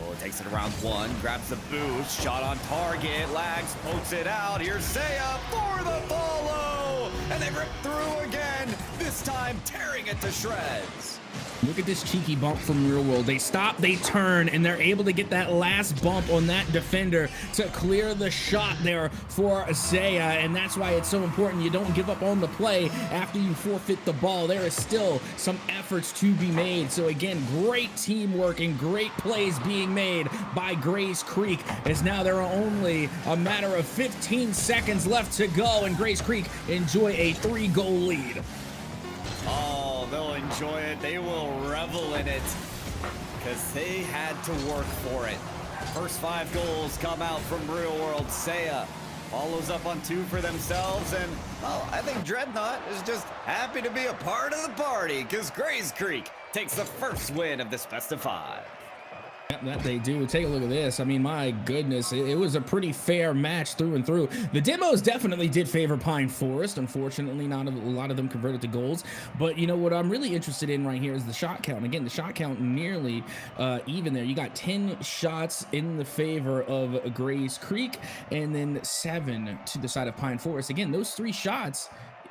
Oh, takes it around 1, grabs the boost, shot on target. Lags, pokes it out. Here's Saya for the follow, and they rip through again. This time, tearing it to shreds. Look at this cheeky bump from Real World. They stop, they turn, and they're able to get that last bump on that defender to clear the shot there for Zaya, and that's why it's so important you don't give up on the play after you forfeit the ball. There is still some efforts to be made. So again, great teamwork and great plays being made by Grays Creek, as now there are only a matter of 15 seconds left to go, and Grays Creek enjoy a 3-goal lead. Oh, they'll enjoy it. They will revel in it because they had to work for it. First 5 goals come out from Real World. Saya follows up on 2 for themselves. And, well, I think Dreadnought is just happy to be a part of the party because Grays Creek takes the first win of this best of 5. That they do. Take a look at this. I mean, my goodness, it was a pretty fair match through and through. The demos definitely did favor Pine Forest. Unfortunately, not a lot of them converted to goals. But you know what I'm really interested in right here is the shot count. Again, the shot count nearly even there. You got 10 shots in the favor of Grays Creek and then 7 to the side of Pine Forest. Again, those 3 shots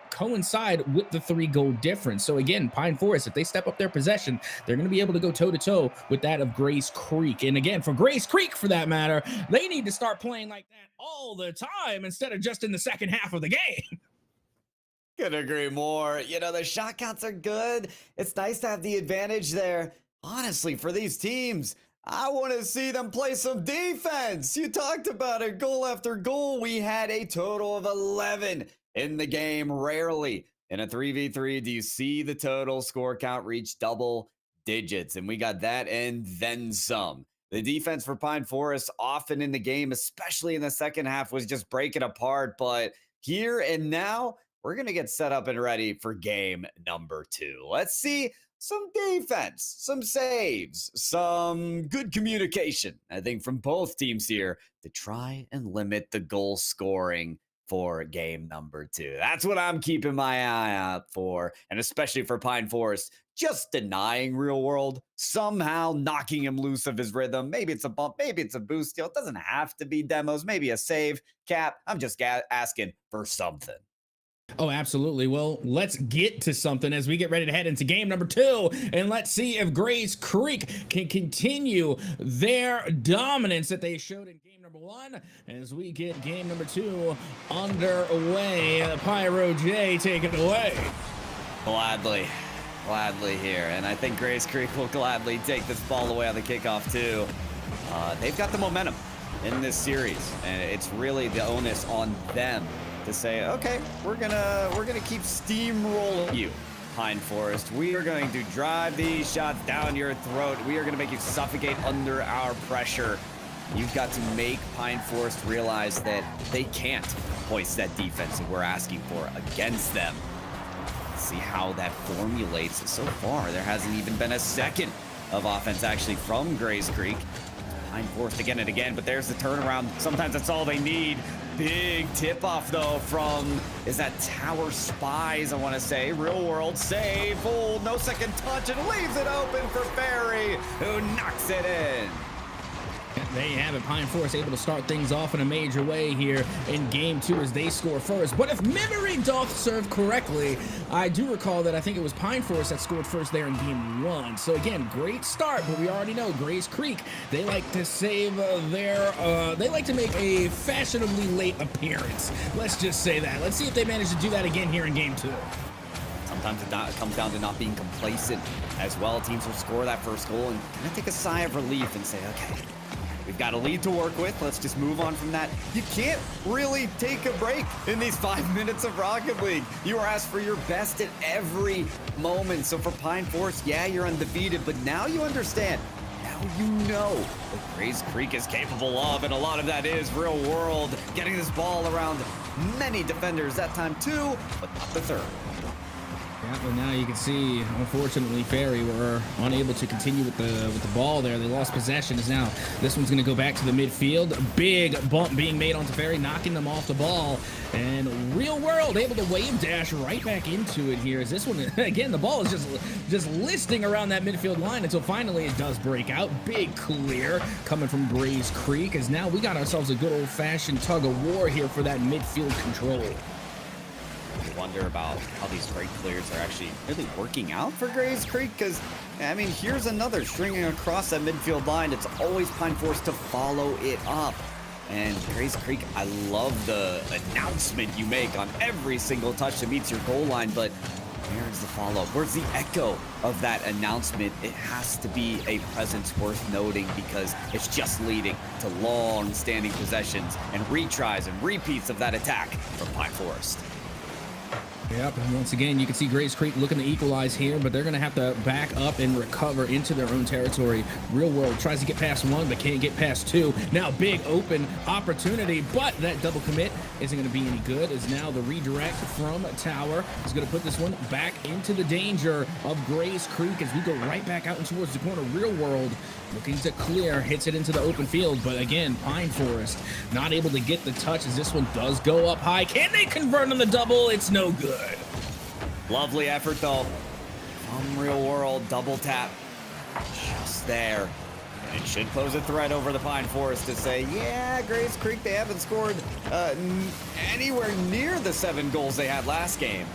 coincide with the 3-goal difference. So again, Pine Forest, if they step up their possession, they're going to be able to go toe-to-toe with that of Grays Creek. And again, for Grays Creek, for that matter, they need to start playing like that all the time instead of just in the second half of the game. Couldn't agree more. You know, the shot counts are good. It's nice to have the advantage there. Honestly, for these teams, I want to see them play some defense. You talked about it, goal after goal. We had a total of 11 in the game. Rarely in a 3v3 do you see the total score count reach double digits, and we got that and then some. The defense for Pine Forest often in the game, especially in the second half, was just breaking apart, but here and now we're going to get set up and ready for game number 2. Let's see some defense, some saves, some good communication, I think, from both teams here to try and limit the goal scoring for game number 2. That's what I'm keeping my eye out for, and especially for Pine Forest, just denying Real World, somehow knocking him loose of his rhythm. Maybe it's a bump, maybe it's a boost steal. It doesn't have to be demos, maybe a save. Cap, I'm just asking for something. Oh, absolutely. Well, let's get to something as we get ready to head into game number 2, and let's see if Grays Creek can continue their dominance that they showed in game number 1 as we get game number 2 underway. Pyro J, take it away. Gladly here, and I think Grays Creek will gladly take this ball away on the kickoff too. They've got the momentum in this series, and it's really the onus on them to say, okay, we're gonna keep steamrolling you, Pine Forest. We are going to drive these shots down your throat. We are gonna make you suffocate under our pressure. You've got to make Pine Forest realize that they can't hoist that defense that we're asking for against them. Let's see how that formulates. So far, there hasn't even been a second of offense actually from Grays Creek. Pine Forest again and again, but there's the turnaround. Sometimes that's all they need. Big tip-off, though, from, is that Tower Spies, I want to say. Real World save. Oh, no second touch, and leaves it open for Ferry, who knocks it in. There you have it. Pine Forest able to start things off in a major way here in game 2 as they score first. But if memory doth serve correctly, I do recall that I think it was Pine Forest that scored first there in game 1. So again, great start, but we already know Grays Creek, they like to save they like to make a fashionably late appearance. Let's just say that. Let's see if they manage to do that again here in game 2. Sometimes it comes down to not being complacent as well. Teams will score that first goal and kind of take a sigh of relief and say, okay, we've got a lead to work with. Let's just move on from that. You can't really take a break in these 5 minutes of Rocket League. You are asked for your best at every moment. So for Pine Forest, yeah, you're undefeated, but now you understand. Now you know what Grays Creek is capable of, and a lot of that is Real World getting this ball around many defenders that time too, but not the third. Yeah, well, now you can see, unfortunately, Ferry were unable to continue with the ball there. They lost possession. As now this one's going to go back to the midfield. Big bump being made onto Ferry, knocking them off the ball. And Real World able to wave dash right back into it here. As this one, again, the ball is just listing around that midfield line until finally it does break out. Big clear coming from Grays Creek. As now we got ourselves a good old-fashioned tug of war here for that midfield control. wonder about how these break clears are actually really working out for Grays Creek, because, I mean, here's another stringing across that midfield line. It's always Pine Forest to follow it up. And Grays Creek, I love the announcement you make on every single touch that meets your goal line, but where's the follow-up? Where's the echo of that announcement? It has to be a presence worth noting, because it's just leading to long-standing possessions and retries and repeats of that attack from Pine Forest. Yep, and once again, you can see Grays Creek looking to equalize here, but they're going to have to back up and recover into their own territory. Real World tries to get past one, but can't get past two. Now, big open opportunity, but that double commit isn't going to be any good, as now the redirect from Tower is going to put this one back into the danger of Grays Creek as we go right back out and towards the corner. Real World looking to clear, hits it into the open field, but again, Pine Forest not able to get the touch as this one does go up high. Can they convert on the double? It's no good. Lovely effort, though, from Real World. Double tap just there. And it should pose a threat over the Pine Forest to say, yeah, Grays Creek, they haven't scored anywhere near the 7 goals they had last game.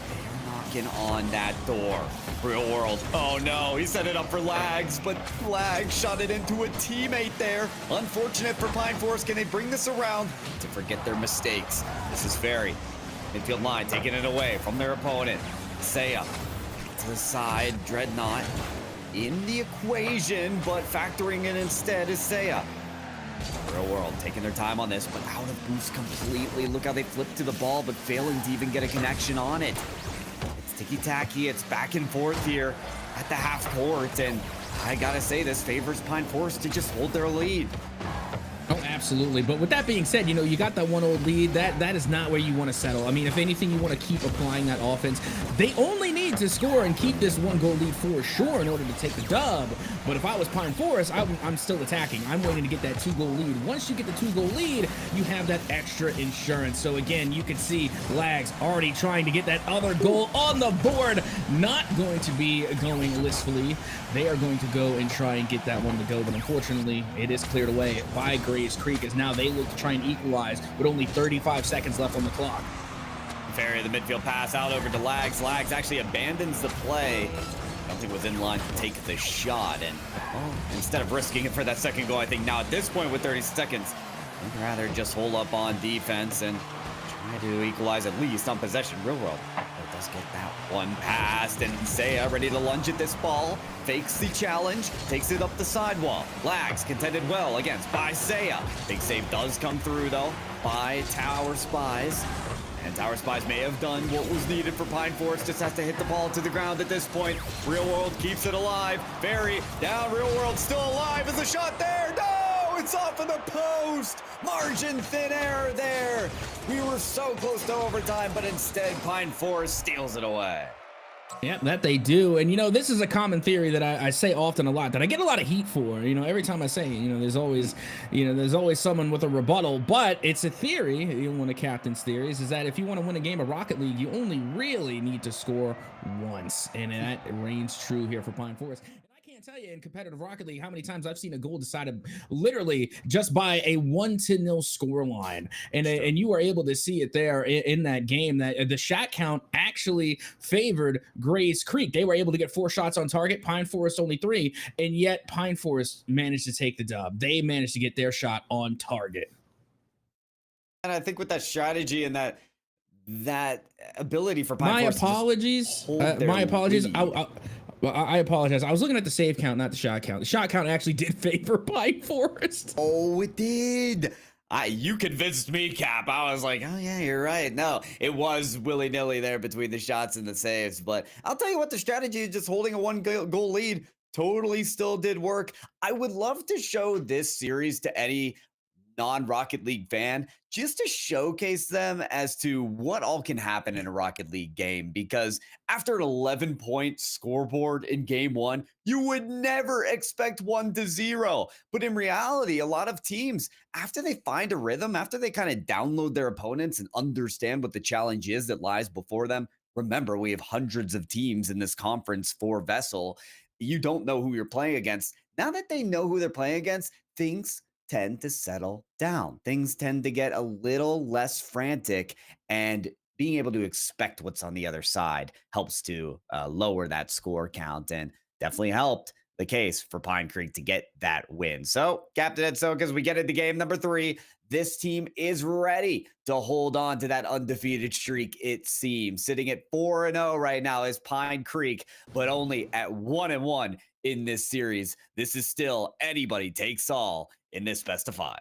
They're knocking on that door. Real World, oh no, he set it up for Lags, but Lags shot it into a teammate there. Unfortunate for Pine Forest. Can they bring this around to forget their mistakes? This is Ferry. Midfield line taking it away from their opponent. Saya to the side. Dreadnought in the equation, but factoring in instead is Saya. Real World taking their time on this, but out of boost completely. Look how they flipped to the ball, but failing to even get a connection on it. It's ticky-tacky. It's back and forth here at the half court, and I gotta say, this favors Pine Forest to just hold their lead. Oh, absolutely. But with that being said, you know, you got that 1-0 lead. That is not where you want to settle. I mean, if anything, you want to keep applying that offense. They only need to score and keep this 1-goal lead for sure in order to take the dub. But if I was Pine Forest, I'm still attacking. I'm waiting to get that 2-goal lead. Once you get the 2-goal lead, you have that extra insurance. So again, you can see Lags already trying to get that other goal on the board. Not going to be going listfully. They are going to go and try and get that one to go. But unfortunately, it is cleared away by Grays Creek, as now they look to try and equalize with only 35 seconds left on the clock. Ferry, the midfield pass out over to Lags. Lags actually abandons the play. I don't think was in line to take the shot, and instead of risking it for that second goal, I think now at this point with 30 seconds, I'd rather just hold up on defense and try to equalize at least on possession. Real World does get that one passed, and Saya ready to lunge at this ball. Fakes the challenge, takes it up the sidewall. Lags contended well against by Saya. Big save does come through though by Tower Spies. And Tower Spies may have done what was needed for Pine Forest. Just has to hit the ball to the ground at this point. Real World keeps it alive. Ferry down. Real World still alive. Is the shot there? No! It's off of the post. Margin thin error there. We were so close to overtime, but instead Pine Forest steals it away. Yeah, that they do. And, you know, this is a common theory that I say often a lot, that I get a lot of heat for. You know, every time I say it, you know, there's always someone with a rebuttal, but it's a theory, you know, one of Captain's theories, is that if you want to win a game of Rocket League, you only really need to score once. And that reigns true here for Pine Forest. Tell you in competitive Rocket League how many times I've seen a goal decided literally just by a 1-0 score line, and you were able to see it there in that game that the shot count actually favored Grays Creek. They were able to get 4 shots on target, Pine Forest only 3, and yet Pine Forest managed to take the dub. They managed to get their shot on target. And I think with that strategy and that ability for Pine Forest, my apologies. Well, I apologize. I was looking at the save count, not the shot count. The shot count actually did favor Pine Forest. Oh, it did. You convinced me, Cap. I was like, oh yeah, you're right. No, it was willy-nilly there between the shots and the saves. But I'll tell you what, the strategy of just holding a 1-goal lead totally still did work. I would love to show this series to any non-Rocket League fan, just to showcase them as to what all can happen in a Rocket League game, because after an 11-point scoreboard in game 1, you would never expect 1-0. But in reality, a lot of teams, after they find a rhythm, after they kind of download their opponents and understand what the challenge is that lies before them, remember, we have hundreds of teams in this conference for VESL. You don't know who you're playing against. Now that they know who they're playing against, things tend to settle down. Things tend to get a little less frantic, and being able to expect what's on the other side helps to lower that score count, and definitely helped the case for Pine Creek to get that win. So, Captain Ed Soak, as we get into game number 3, this team is ready to hold on to that undefeated streak, it seems. Sitting at 4-0 right now is Pine Creek, but only at 1-1 in this series. This is still anybody takes all in this best of 5.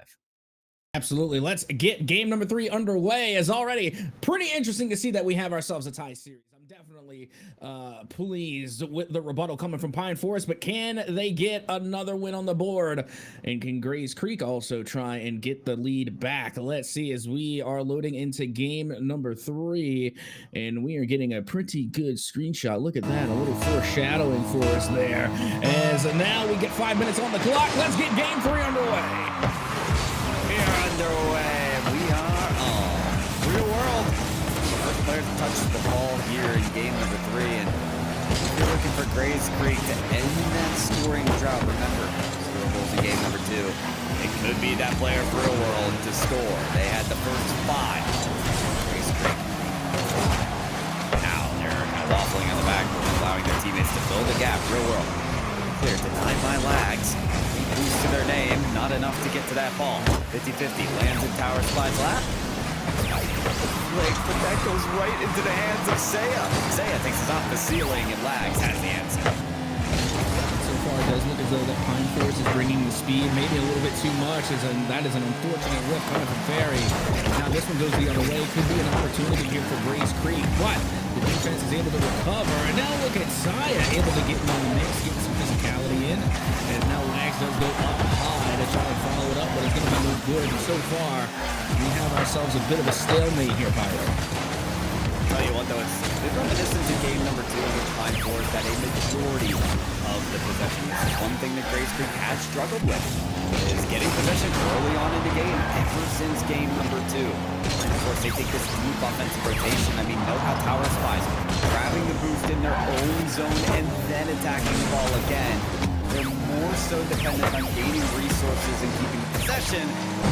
Absolutely. Let's get game number 3 underway. As already pretty interesting to see that we have ourselves a tie series. I'm definitely pleased with the rebuttal coming from Pine Forest, but can they get another win on the board? And can Grays Creek also try and get the lead back? Let's see as we are loading into game number 3, and we are getting a pretty good screenshot. Look at that, a little foreshadowing for us there. As now we get 5 minutes on the clock. Let's get game 3 underway. Underway. We are on Real World. First player to touch the ball here in game number 3, and you're looking for Grays Creek to end that scoring drought. Remember, 0 goals in game number 2. It could be that player for Real World to score. They had the first 5. Grays Creek. Now they're kind of waffling on the back, allowing their teammates to fill the gap. Real World clear, denied by lags. Boost to their name, not enough to get to that ball. 50-50, lands in Tower Slide's lap. But that goes right into the hands of Saya. Saya takes it off the ceiling, and Lags has the answer. So far, it does look as though that Pine Forest is bringing the speed, maybe a little bit too much, that is an unfortunate whip coming from Ferry. Now this one goes the other way. Could be an opportunity here for Grays Creek, but the defense is able to recover. And now look at Saya able to get in on the mix, get some physicality in. And now Lags does go up high to try and follow it up, but it's going to be no good. And so far, we have ourselves a bit of a stalemate here, Pyro. Tell you what, though, it's reminiscent to game number 2, in which Pine Forest had a majority of the possession. This is one thing that Grays Creek has struggled with, is getting possession early on in the game, ever since game number 2. Of course, they take this deep offensive rotation. I mean, note how Tower Spies grabbing the boost in their own zone and then attacking the ball again. They're more so dependent on gaining resources and keeping possession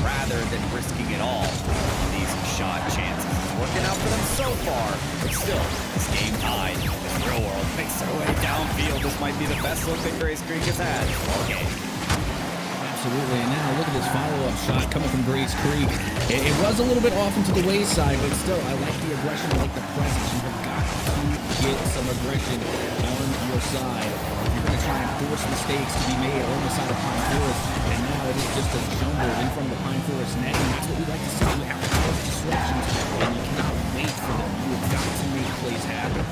rather than risking it all on these shot chances. It's working out for them so far, but still, this game tied. As Real World makes their way downfield, this might be the best look that Grays Creek has had all game. Absolutely, and now look at this follow-up shot coming from Grays Creek. It was a little bit off into the wayside, but still, I like the aggression, I like the presence. You have got to get some aggression on your side. You're going to try and force mistakes to be made on the side of Pine Forest, and now it is just a jumble in front of the Pine Forest net, and that's what we like to see. You have to have disruptions, and you cannot wait for them. You have got to make plays happen.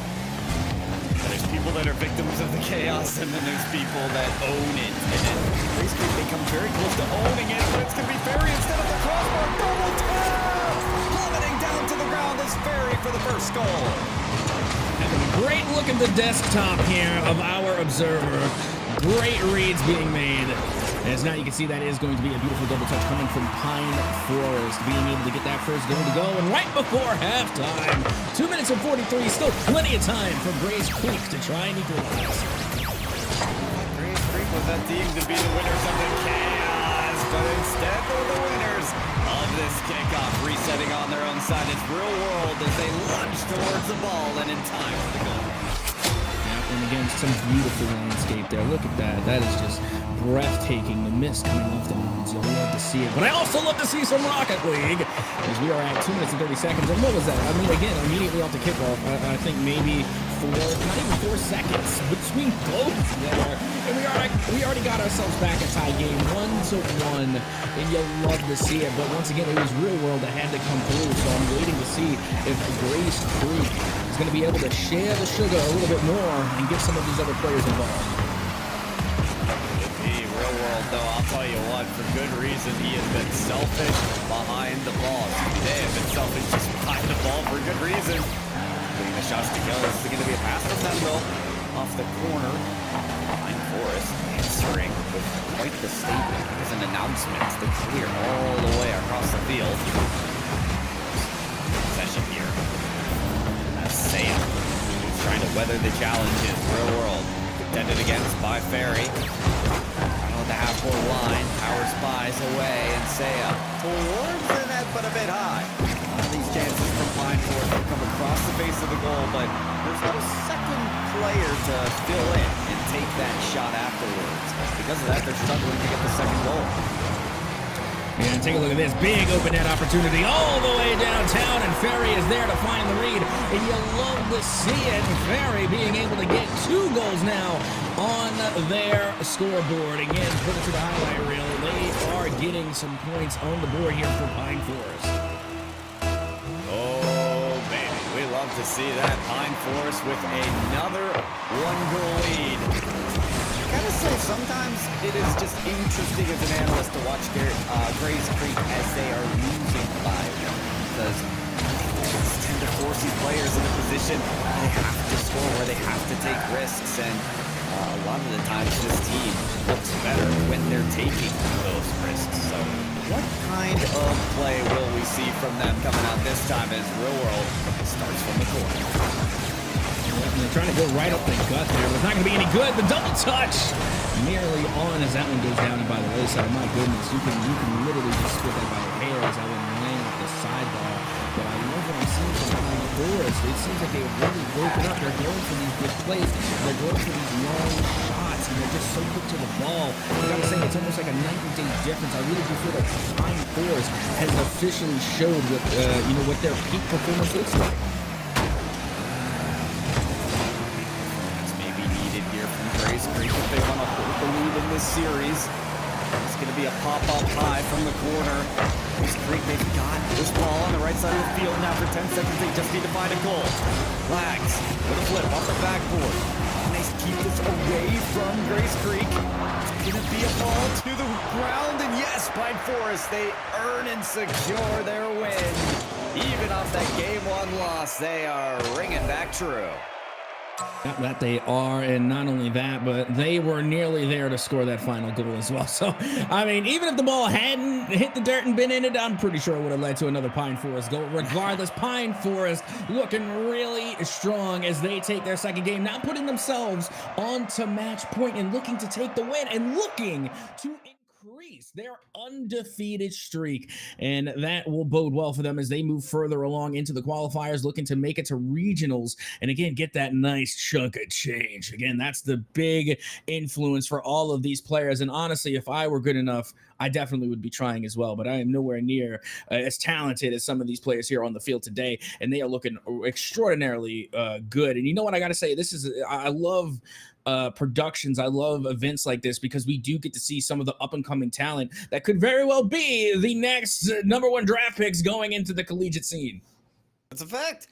There's people that are victims of the chaos, and then there's people that own it. And then Grays Creek, they come very close to owning it, but it's going to be Ferry instead of the crossbar. Double tap! Plummeting down to the ground is Ferry for the first goal. Having a great look at the desktop here of our observer. Great reads being made. As now you can see that is going to be a beautiful double touch coming from Pine Forest, being able to get that first goal to go. And right before halftime, 2 minutes and 43, still plenty of time for Grays Creek to try and equalize. Grays Creek was that team to be the winners of the chaos, but instead they're the winners of this kickoff. Resetting on their own side, it's Real World as they lunge towards the ball and in time for the goal. And again, some beautiful landscape there. Look at that. That is just breathtaking. The mist coming off the mountains. You'll love to see it. But I also love to see some Rocket League, as we are at 2 minutes and 30 seconds. And what was that? I mean, again, immediately off the kickoff, I think maybe not even 4 seconds between goals there. And we already got ourselves back a tie game, 1-1, and you'll love to see it. But once again, it was Real World that had to come through. So I'm waiting to see if Grays Creek is going to be able to share the sugar a little bit more and get some of these other players involved. Real World, though, I'll tell you what, for good reason, he has been selfish behind the ball. They have been selfish just behind the ball for good reason. Getting the shots to kill. This is going to be a pass from Sandhills off the corner. Pine Forest answering with quite the statement. As an announcement to clear all the way across the field. Possession here. That's Saya, who's trying to weather the challenges. Real World contended against by Ferry. The half-court line, Tower Spies away, and Saya towards the net, but a bit high. of these chances from Pine Forest will come across the face of the goal, but there's no second player to fill in and take that shot afterwards. Because of that, they're struggling to get the second goal. And take a look at this big open net opportunity all the way downtown, and Ferry is there to find the read. And you love to see it. Ferry being able to get 2 goals now on their scoreboard. Again, put it to the highlight reel. They are getting some points on the board here for Pine Forest. Oh, baby, we love to see that. Pine Forest with another 1-goal lead. I gotta say, sometimes it is just interesting as an analyst to watch Grays Creek as they are losing by one, because they tend to force these players in a position they have to score, where they have to take risks, and a lot of the times this team looks better when they're taking those risks. So what kind of play will we see from them coming out this time as Real World starts from the corner? They're trying to go right up the gut there, but it's not going to be any good. The double touch nearly on as that one goes down by the wayside. My goodness, you can literally just split that by the hair as that one laying off the sidebar. But I love what I'm seeing from Pine Forest. It seems like they've really woken up. They're going for these big plays. They're going for these long shots, and they're just so quick to the ball. I gotta say, it's almost like a night and day difference. I really do feel like Pine Forest has officially showed what their peak performance looks like. Creek if they want to hold the lead in this series. It's going to be a pop-up high from the corner. Grays Creek, they've got this ball on the right side of the field now for 10 seconds. They just need to find a goal. Flags with a flip off the backboard. And they keep this away from Grays Creek. It's going to be a ball to the ground. And yes, Pine Forest, they earn and secure their win. Even off that game 1 loss, they are ringing back true. That they are, and not only that, but they were nearly there to score that final goal as well. So, I mean, even if the ball hadn't hit the dirt and been in it, I'm pretty sure it would have led to another Pine Forest goal. Regardless, Pine Forest looking really strong as they take their second game, now putting themselves onto match point and looking to take the win and looking to increase their undefeated streak, and that will bode well for them as they move further along into the qualifiers, looking to make it to regionals and again get that nice chunk of change. Again, that's the big influence for all of these players, and honestly, if I were good enough, I definitely would be trying as well, but I am nowhere near as talented as some of these players here on the field today, and they are looking extraordinarily good. And you know what I gotta say, I love productions. I love events like this because we do get to see some of the up and coming talent that could very well be the next #1 draft picks going into the collegiate scene. That's a fact.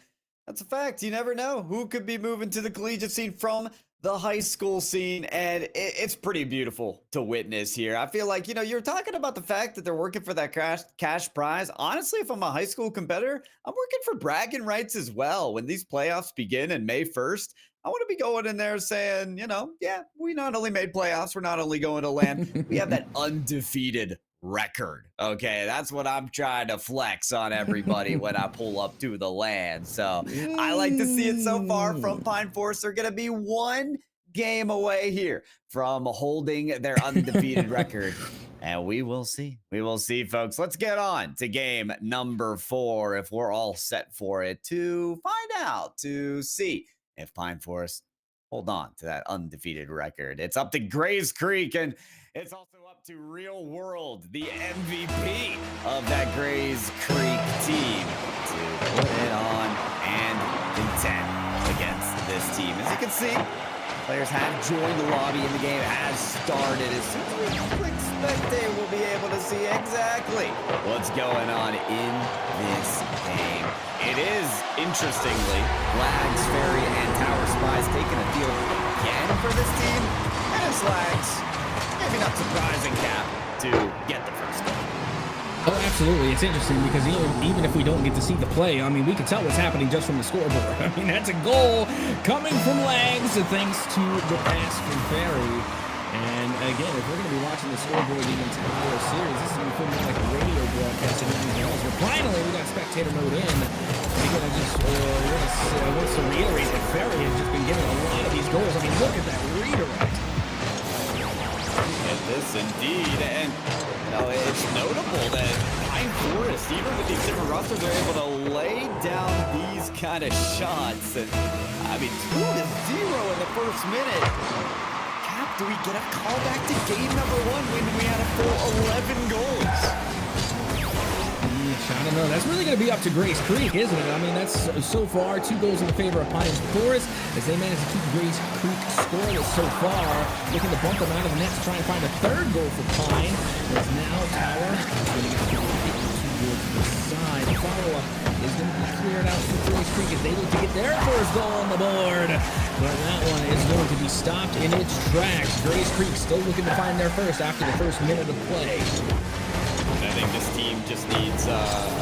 That's a fact. You never know who could be moving to the collegiate scene from the high school scene, and it's pretty beautiful to witness here. I feel like, you're talking about the fact that they're working for that cash prize. Honestly, if I'm a high school competitor, I'm working for bragging rights as well. When these playoffs begin in May 1st, I want to be going in there saying, yeah, we not only made playoffs, we're not only going to land, we have that undefeated record. Okay, that's what I'm trying to flex on everybody when I pull up to the land. So I like to see it so far from Pine Forest. They're going to be 1 game away here from holding their undefeated record. And we will see. We will see, folks. Let's get on to game number 4 if we're all set for it, to find out, to see if Pine Forest hold on to that undefeated record. It's up to Grays Creek, and it's also up to Real World, the MVP of that Grays Creek team, to put it on and contend against this team. As you can see, players have joined the lobby and the game has started. As soon as we spectate, we'll be able to see exactly what's going on in this game. It is, interestingly, Lags, Ferry, and Tower Spies taking a field again for this team. And it's Lags, maybe not surprising, Cap, to get the first goal. Oh, absolutely. It's interesting because even if we don't get to see the play, I mean, we can tell what's happening just from the scoreboard. I mean, that's a goal coming from Lags thanks to the pass from Ferry. And again, if we're going to be watching the scoreboard the entire series, this is going to feel more like a radio broadcast than anything else. But finally, we got spectator mode in. And again, I just want to reiterate that Ferry has just been getting a lot of these goals. I mean, look at that redirect. Look at this indeed. And It's notable that Pine Forest, even with these different rosters, are able to lay down these kind of shots. And I mean, 2-0 in the first minute. Cap, do we get a call back to game number 1 when we had a full 11 goals? I don't know. That's really going to be up to Grace Creek, isn't it? I mean, that's so far 2 goals in the favor of Pine Forest as they manage to keep Grace Creek scoreless so far. Looking to bump them out of the net to try and find a 3rd goal for Pine. As now Tower is going to get 2 goals to the side. The follow-up is going to be cleared out for Grace Creek as they look to get their 1st goal on the board. But that one is going to be stopped in its tracks. Grace Creek still looking to find their 1st after the 1st minute of play. I think this team just needs a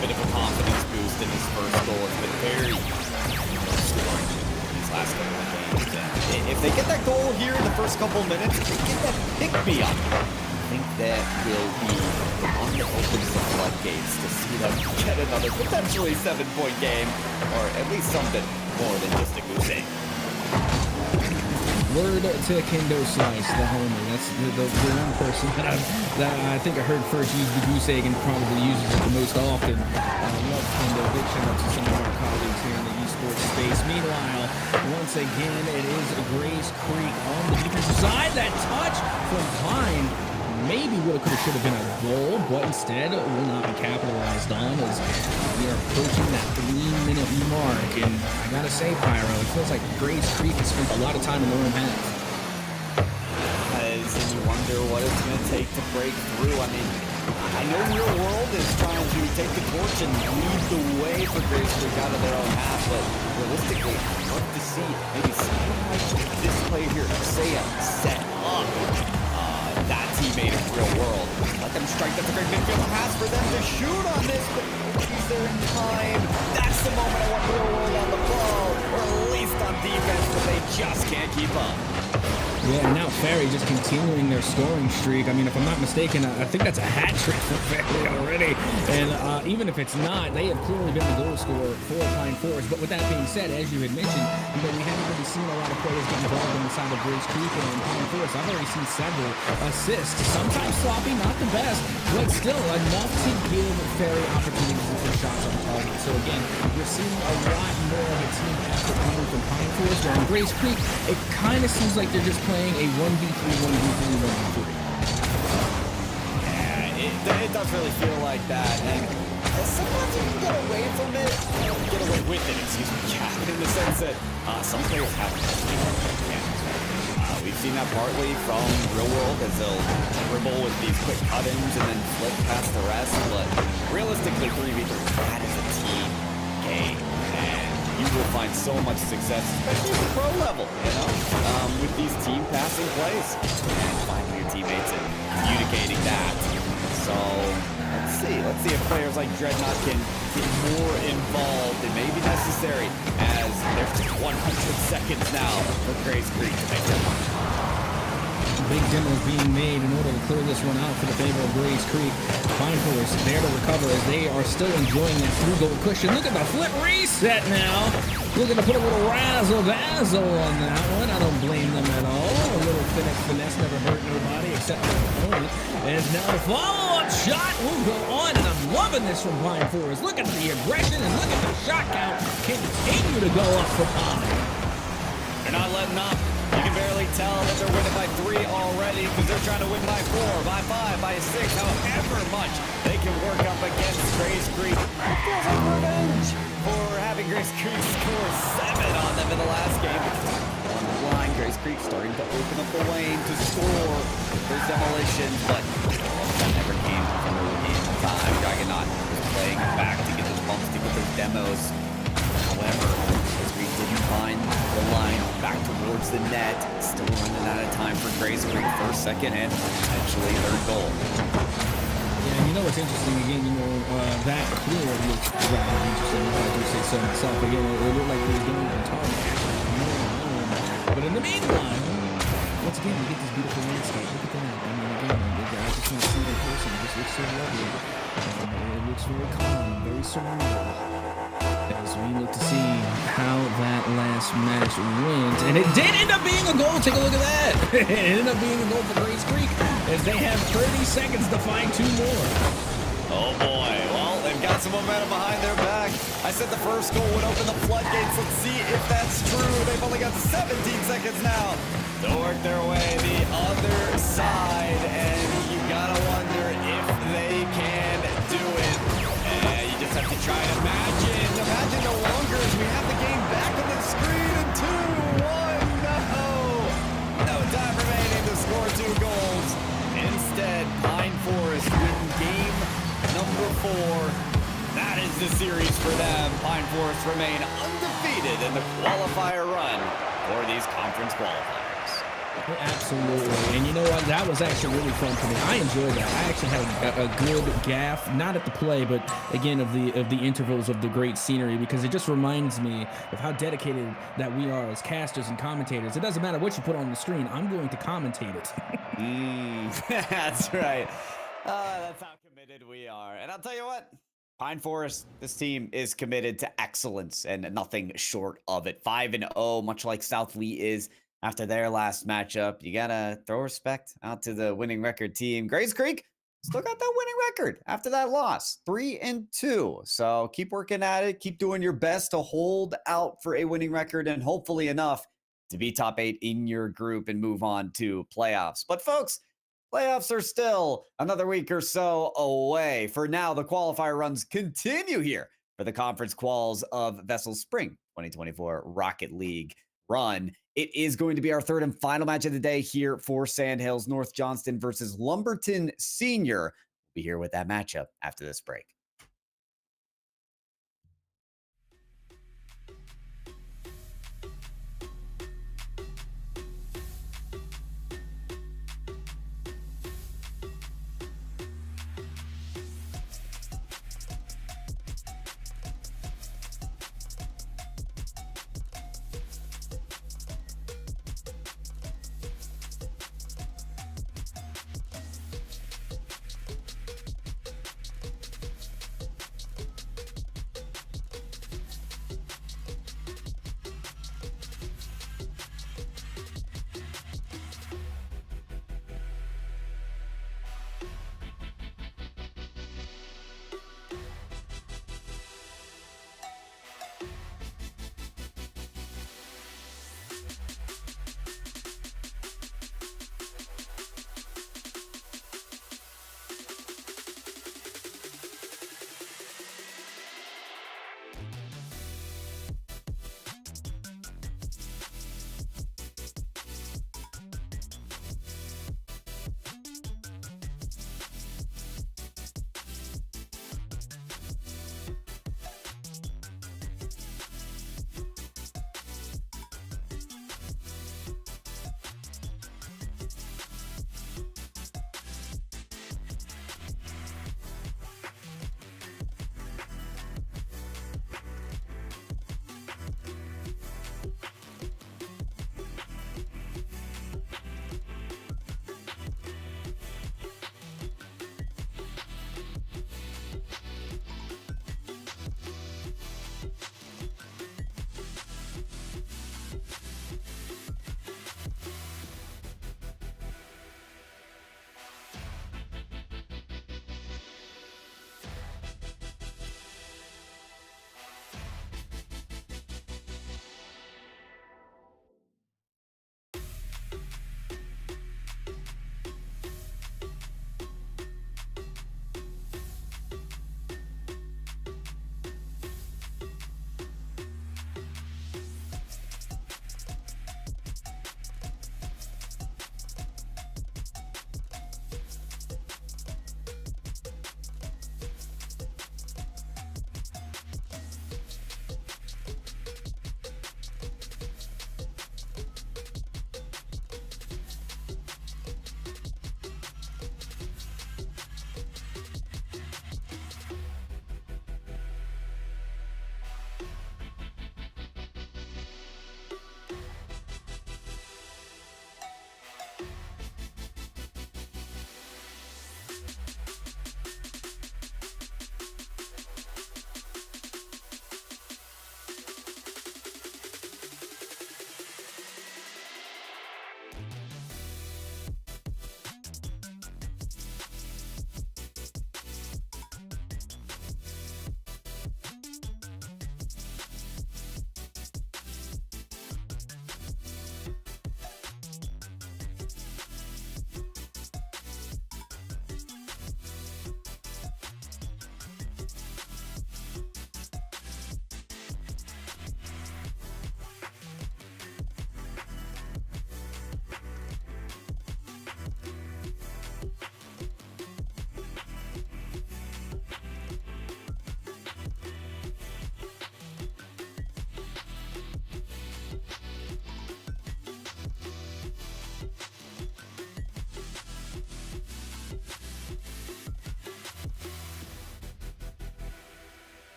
bit of a confidence boost in this 1st goal. It's been very scoring these last couple of games. And if they get that goal here in the first couple of minutes, if they get that pick-me-up, I think that will be the one that opens the floodgates to see them get another potentially 7-point game, or at least something more than just a goose egg. Word to Kendo Slice, the homer. That's the one person that I think I heard first use the goose egg and probably uses it the most often. I love Kendo. Big shout out to some of our colleagues here in the esports space. Meanwhile, once again, it is Grace Creek on the defensive side. That touch from Pine maybe woulda, coulda, should have been a goal, but instead will not be capitalized on as we are approaching that 3-minute mark. And I gotta say, Pyro, it feels like Grace Creek has spent a lot of time in their own half. And you wonder what it's going to take to break through. I mean, I know Real World is trying to take the torch and lead the way for Grace Creek out of their own half, but realistically, I'd love to see maybe something like this play here, Saya set up that teammate of Real World. Let them strike. That's a great midfield pass for them to shoot on this, but nobody's there in time. That's the moment I want Real World on the ball, or at least on defense, but they just can't keep up. Yeah, and now Ferry just continuing their scoring streak. I mean, if I'm not mistaken, I think that's a hat trick for Ferry already. And even if it's not, they have clearly been the goal scorer for Pine Forest. But with that being said, as you had mentioned, we haven't really seen a lot of players get involved on the side of Grace Creek and Pine Forest. I've already seen several assists, sometimes sloppy, not the best, but still enough to give Ferry opportunities for shots on target. So again, we're seeing a lot more of a team effort coming from Pine Forest. Where in Grace Creek, it kind of seems like they're just playing a 1v3, 1v3, 1v3. Yeah, it does really feel like that. And sometimes you can get away from it, get away with it, excuse me, yeah, in the sense that some players have we've seen that partly from Real World as they'll dribble with these quick cut-ins and then flip past the rest. But realistically, 3v3, that is a team game. And you will find so much success, especially at the pro level, with these team passing plays and finding your teammates and communicating that. So let's see if players like Dreadnought can get more involved. It may be necessary as there's just 100 seconds now for Grace Creek to make their mark. Big demos being made in order to clear this one out for the favor of Grace Creek. Pine Forest there to recover as they are still enjoying that 3-goal cushion. Look at the flip reset now. Looking to put a little razzle-dazzle on that one. I don't blame them at all. A little finesse never hurt nobody except their opponent. And now the follow-up shot will go on, and I'm loving this from Pine Forest. Look at the aggression and look at the shot count continue to go up for Pine. They're not letting up. You can barely tell that they're winning by 3 already because they're trying to win by 4, by 5, by 6, however much they can work up against Grace Creek. It feels like revenge for having Grace Creek score 7 on them in the last game. On the line, Grace Creek starting to open up the lane to score those demolitions, but that never came from the game time. Dragonaut was playing back to get those bumps, to get those demos. However, Grace didn't find the line back towards the net. Still running out of time for Grace Creek. First, second, and potentially 3rd goal. Yeah, and you know what's interesting? Again, that clear looks rather interesting. If I do say so myself. Again, it looked like he was going on target. But in the meantime, once again, we get this beautiful landscape. Look at that. I mean, again, I just want to see it in person. It just looks so lovely. It looks very calm, very surreal. As we look to see how that lands. last match went, and it did end up being a goal. Take a look at that. It ended up being a goal for Grace Creek as they have 30 seconds to find 2 more. Oh boy, well, they've got some momentum behind their back. I said the first goal would open the floodgates. Let's see if that's true. They've only got 17 seconds now to work their way the other side, and you gotta wonder if they can do it. And you just have to try to imagine no longer as we have the game back on the screen in 2-1. No time remaining to score 2 goals. Instead, Pine Forest win game number 4. That is the series for them. Pine Forest remain undefeated in the qualifier run for these conference qualifiers. Absolutely. And you know what? That was actually really fun for me. I enjoyed that. I actually had a good gaff, not at the play, but again of the intervals of the great scenery, because it just reminds me of how dedicated that we are as casters and commentators. It doesn't matter what you put on the screen. I'm going to commentate it. That's right. That's how committed we are. And I'll tell you what, Pine Forest, this team is committed to excellence and nothing short of it. 5-0, much like South Lee is after their last matchup. You gotta throw respect out to the winning record team. Grace Creek still got that winning record after that loss, 3-2. So keep working at it. Keep doing your best to hold out for a winning record and hopefully enough to be top 8 in your group and move on to playoffs. But folks, playoffs are still another week or so away. For now, the qualifier runs continue here for the conference quals of VESL's Spring 2024 Rocket League run. It is going to be our third and final match of the day here for Sandhills. North Johnston versus Lumberton Senior. We'll be here with that matchup after this break.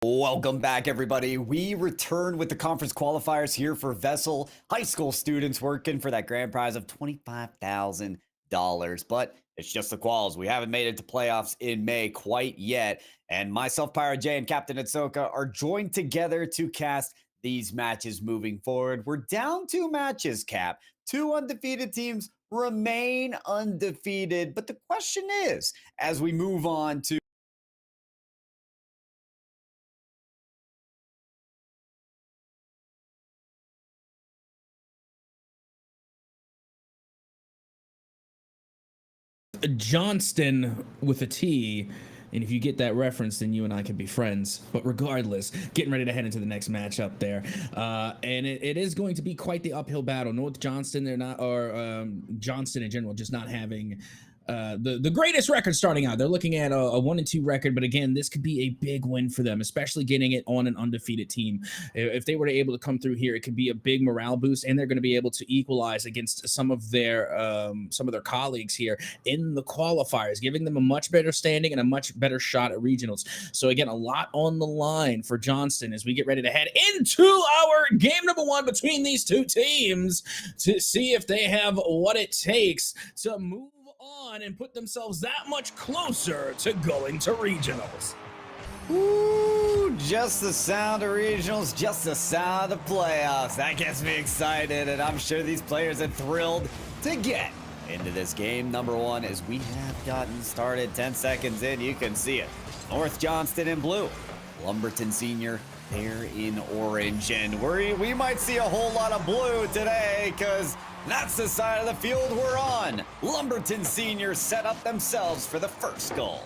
Welcome back, everybody. We return with the conference qualifiers here for VESL. High school students working for that grand prize of $25,000. But it's just the quals. We haven't made it to playoffs in May quite yet. And myself, Pyro J, and Captain Atsoka are joined together to cast these matches moving forward. We're down 2 matches, Cap. 2 undefeated teams remain undefeated. But the question is, as we move on to Johnston with a T, and if you get that reference, then you and I can be friends. But regardless, getting ready to head into the next match up there, and it is going to be quite the uphill battle. North Johnston, they're not, or Johnston in general, just not having the greatest record starting out. They're looking at a 1-2 record, but again, this could be a big win for them, especially getting it on an undefeated team. If they were able to come through here, it could be a big morale boost, and they're going to be able to equalize against some of their colleagues here in the qualifiers, giving them a much better standing and a much better shot at regionals. So again, a lot on the line for Johnston as we get ready to head into our game number 1 between these 2 teams to see if they have what it takes to move on and put themselves that much closer to going to regionals. Ooh, just the sound of regionals, just the sound of playoffs. That gets me excited, and I'm sure these players are thrilled to get into this game number 1 as we have gotten started. 10 seconds in, you can see it. North Johnston in blue, Lumberton Senior there in orange, and we might see a whole lot of blue today because that's the side of the field we're on. Lumberton Senior set up themselves for the first goal.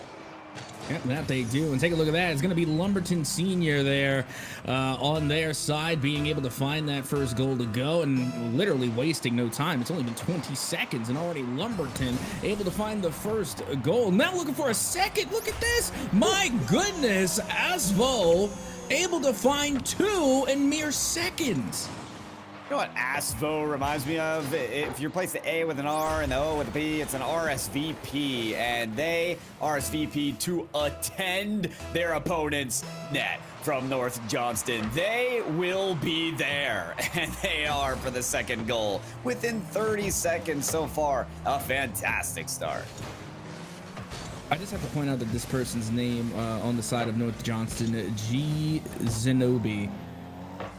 Yep, that they do. And take a look at that. It's going to be Lumberton Senior there on their side, being able to find that first goal to go and literally wasting no time. It's only been 20 seconds and already Lumberton able to find the first goal. Now looking for a second. Look at this. My goodness. Asvo able to find 2 in mere seconds. You know what ASVO reminds me of? If you replace the A with an R and the O with a B, it's an RSVP, and they RSVP to attend their opponent's net from North Johnston. They will be there, and they are for the second goal within 30 seconds so far. A fantastic start. I just have to point out that this person's name on the side of North Johnston, G. Zenobi.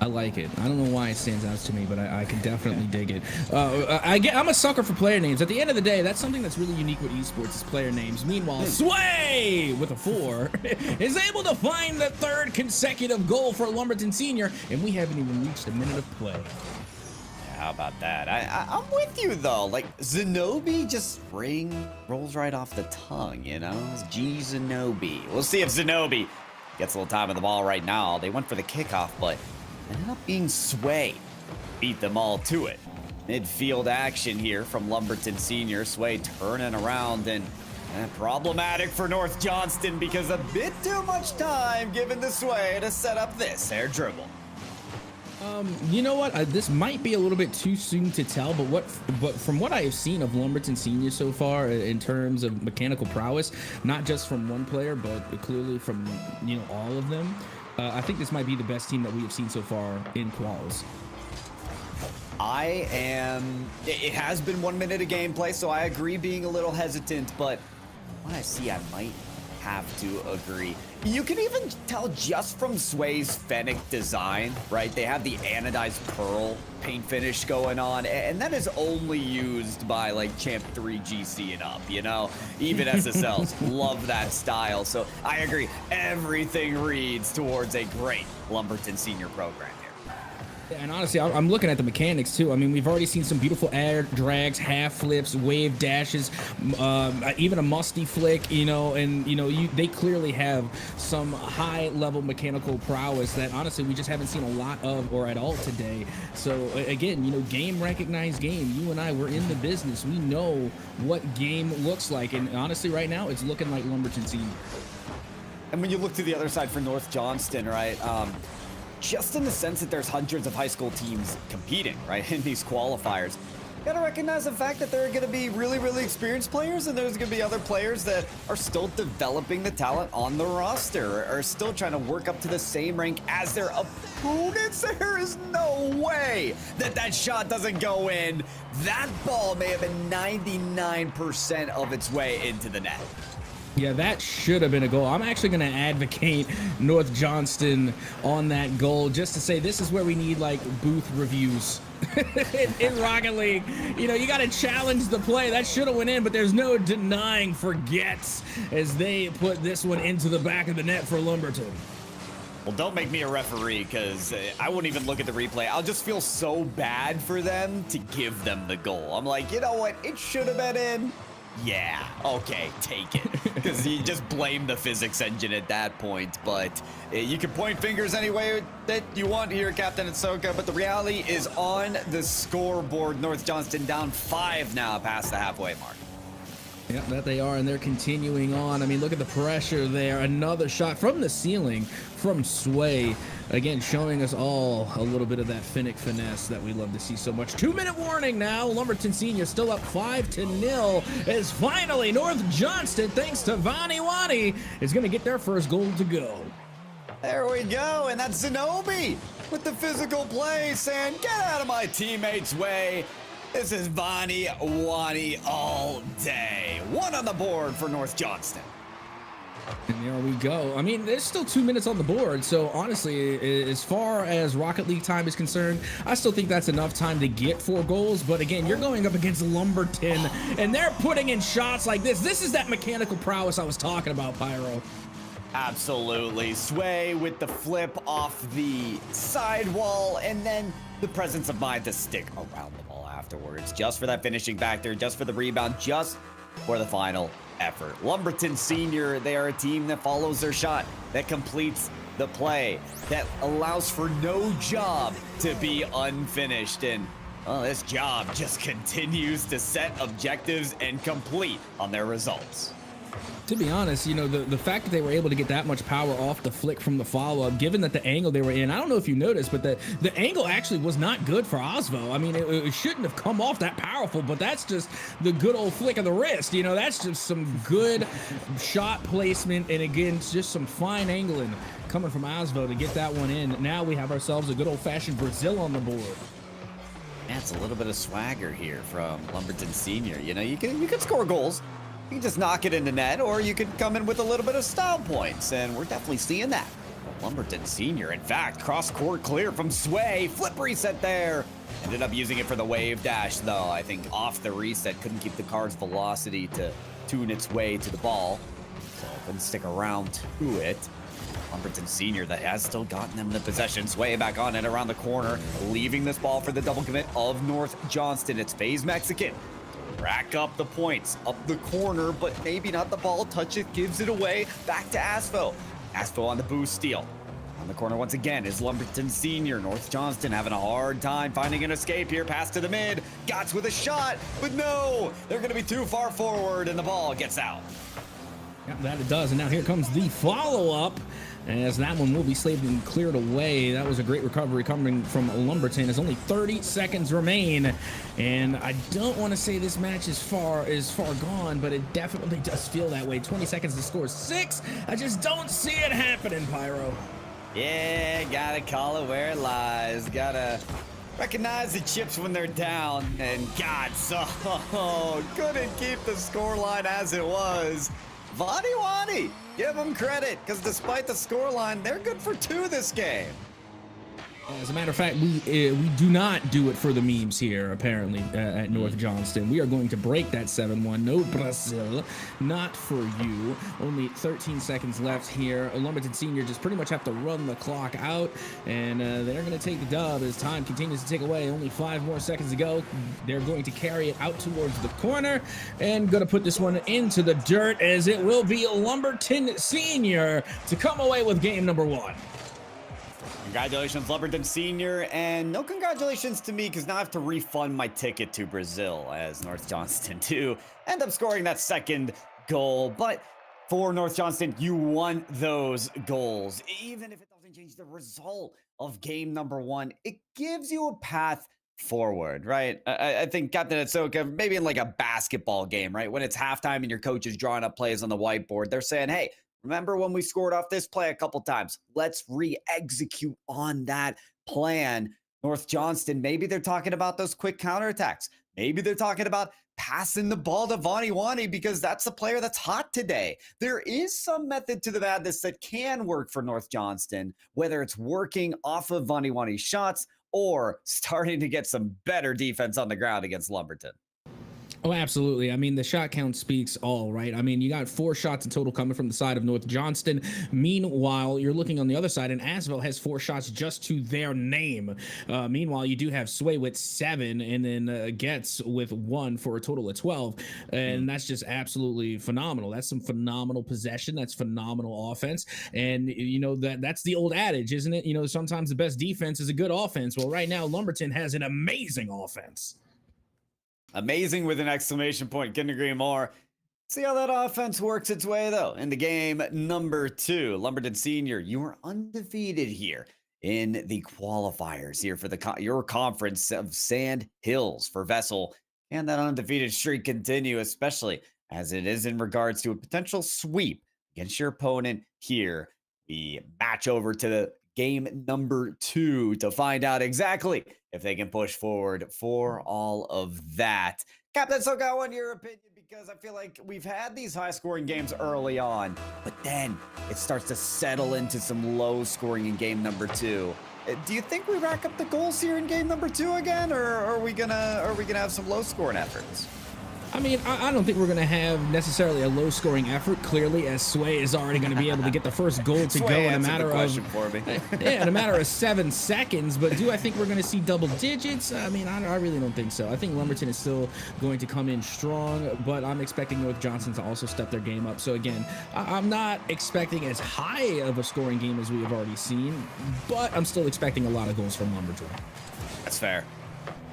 I like it. I don't know why it stands out to me, but I can definitely dig it. I'm a sucker for player names. At the end of the day, that's something that's really unique with esports is player names. Meanwhile, Sway with a 4 is able to find the 3rd consecutive goal for Lumberton Senior, and we haven't even reached a minute of play. How about that? I'm with you, though. Like, Zenobi just rolls right off the tongue, you know? It's G. Zenobi. We'll see if Zenobi gets a little time on the ball right now. They went for the kickoff, but ended up being Sway. Beat them all to it. Midfield action here from Lumberton Senior. Sway turning around and problematic for North Johnston because a bit too much time given to Sway to set up this air dribble. You know what? This might be a little bit too soon to tell, but from what I have seen of Lumberton Senior so far in terms of mechanical prowess, not just from one player, but clearly from all of them, I think this might be the best team that we have seen so far in quals. It has been 1 minute of gameplay, so I agree being a little hesitant, but what I see, I might have to agree. You can even tell just from Sway's Fennec design, right? They have the anodized pearl paint finish going on, and that is only used by like Champ 3 GC and up, Even SSLs love that style. So I agree. Everything reads towards a great Lumberton Senior program. And honestly, I'm looking at the mechanics too. I mean, we've already seen some beautiful air drags, half flips, wave dashes, even a musty flick, they clearly have some high level mechanical prowess that honestly we just haven't seen a lot of or at all today. So again, game recognized game. You and I, we're in the business. We know what game looks like. And honestly, right now, it's looking like Lumberton Senior. And when you look to the other side for North Johnston, right? Just in the sense that there's hundreds of high school teams competing, right, in these qualifiers. gotta recognize the fact that there are gonna be really experienced players, and there's gonna be other players that are still developing the talent on the roster, are still trying to work up to the same rank as their opponents. There is no way that that shot doesn't go in. That ball may have been 99% of its way into the net. Yeah, that should have been a goal. I'm actually going to advocate North Johnston on that goal just to say this is where we need like booth reviews in Rocket League. You know, you got to challenge the play. That should have went in, but there's no denying forgets as they put this one into the back of the net for Lumberton. Well, don't make me a referee, because I won't even look at the replay. I'll just feel so bad for them to give them the goal. I'm like, you know what? It should have been in. Yeah, okay, take it. Because you just blame the physics engine at that point. But you can point fingers any way that you want here, Captain Ahsoka. But the reality is on the scoreboard. North Johnston down 5 now past the halfway mark. Yeah, that they are, and they're continuing on. I mean, look at the pressure there. Another shot from the ceiling from Sway. Again, showing us all a little bit of that finesse that we love to see so much. 2-minute warning now. Lumberton Senior still up 5-0 as finally North Johnston, thanks to Vani Wani, is going to get their first goal to go. There we go, and that's Zenobi with the physical play, saying, get out of my teammates' way. This is Vani Wani all day. 1 on the board for North Johnston. And there we go. I mean, there's still 2 minutes on the board, so honestly, as far as Rocket League time is concerned, I still think that's enough time to get 4 goals. But again, you're going up against Lumberton, and they're putting in shots like this. This is that mechanical prowess I was talking about, Pyro. Absolutely. Sway with the flip off the sidewall, and then the presence of mind to stick around the ball afterwards, just for that finishing factor, just for the rebound, just for the final effort. Lumberton Senior, they are a team that follows their shot, that completes the play, that allows for no job to be unfinished. And well, this job just continues to set objectives and complete on their results. To be honest, you know, the fact that they were able to get that much power off the flick from the follow-up, given that the angle they were in, I don't know if you noticed, but the angle actually was not good for Osvo. I mean, it shouldn't have come off that powerful, but that's just the good old flick of the wrist. You know, that's just some good shot placement, and again, it's just some fine angling coming from Osvo to get that one in. Now we have ourselves a good old-fashioned Brazil on the board. That's a little bit of swagger here from Lumberton Senior. You know, you can score goals. You can just knock it in the net, or you could come in with a little bit of style points, and we're definitely seeing that. Lumberton Senior, in fact, cross-court clear from Sway. Flip reset there. Ended up using it for the wave dash, though. I think off the reset, couldn't keep the card's velocity to tune its way to the ball, so couldn't stick around to it. Lumberton Senior, that has still gotten them the possession. Sway back on it around the corner, leaving this ball for the double commit of North Johnston. It's FaZe Mexican. Rack up the points, up the corner, but maybe not the ball. Touch it, gives it away. Back to Asfo. Asfo on the boost steal. On the corner once again is Lumberton Senior. North Johnston having a hard time finding an escape here. Pass to the mid. Gots with a shot, but no, they're going to be too far forward, and the ball gets out. Yeah, that it does. And now here comes the follow-up, as that one will be slaved and cleared away. That was a great recovery coming from Lumberton, as only 30 seconds remain. And I don't want to say this match is far gone, but it definitely does feel that way. 20 seconds to score 6. I just don't see it happening, Pyro. Yeah, gotta call it where it lies. Gotta recognize the chips when they're down. And God, so couldn't keep the scoreline as it was. Vani Wani, give them credit, because despite the scoreline, they're good for 2 this game. As a matter of fact, we do not do it for the memes here, apparently, at North Johnston. We are going to break that 7-1. No Brazil, not for you. Only 13 seconds left here. Lumberton Senior just pretty much have to run the clock out, and they're going to take the dub as time continues to tick away. Only 5 more seconds to go. They're going to carry it out towards the corner, and going to put this one into the dirt, as it will be Lumberton Senior to come away with game number 1. Congratulations, Lumberton Senior, and no congratulations to me, because now I have to refund my ticket to Brazil, as North Johnston too end up scoring that second goal. But for North Johnston, you won those goals. Even if it doesn't change the result of game number 1, it gives you a path forward, right? I think Captain Ahsoka, maybe in like a basketball game, right? When it's halftime and your coach is drawing up plays on the whiteboard, they're saying, hey, remember when we scored off this play a couple times? Let's re-execute on that plan. North Johnston, maybe they're talking about those quick counterattacks. Maybe they're talking about passing the ball to Vaniwani because that's the player that's hot today. There is some method to the madness that can work for North Johnston, whether it's working off of Vaniwani's shots or starting to get some better defense on the ground against Lumberton. Oh, absolutely. I mean, the shot count speaks all, right? I mean, you got 4 shots in total coming from the side of North Johnston. Meanwhile, you're looking on the other side, and Asvel has 4 shots just to their name. Meanwhile, you do have Sway with 7, and then Getz with 1 for a total of 12. And that's just absolutely phenomenal. That's some phenomenal possession. That's phenomenal offense. And, you know, that's the old adage, isn't it? You know, sometimes the best defense is a good offense. Well, right now, Lumberton has an amazing offense. Amazing with an exclamation point. Couldn't agree more. See how that offense works its way, though. In the game number 2, Lumberton Senior, you are undefeated here in the qualifiers here for your conference of Sandhills for VESL. And that undefeated streak continue, especially as it is in regards to a potential sweep against your opponent here. We match over to the game number 2 to find out exactly if they can push forward for all of that. Captain Soka, I want your opinion because I feel like we've had these high-scoring games early on, but then it starts to settle into some low scoring in game number 2. Do you think we rack up the goals here in game number 2 again, or are we gonna have some low scoring efforts? I mean, I don't think we're going to have necessarily a low-scoring effort, clearly, as Sway is already going to be able to get the first goal to go in a matter of in a matter of 7 seconds. But do I think we're going to see double digits? I mean, I really don't think so. I think Lumberton is still going to come in strong, but I'm expecting North Johnson to also step their game up. So again, I'm not expecting as high of a scoring game as we have already seen, but I'm still expecting a lot of goals from Lumberton. That's fair.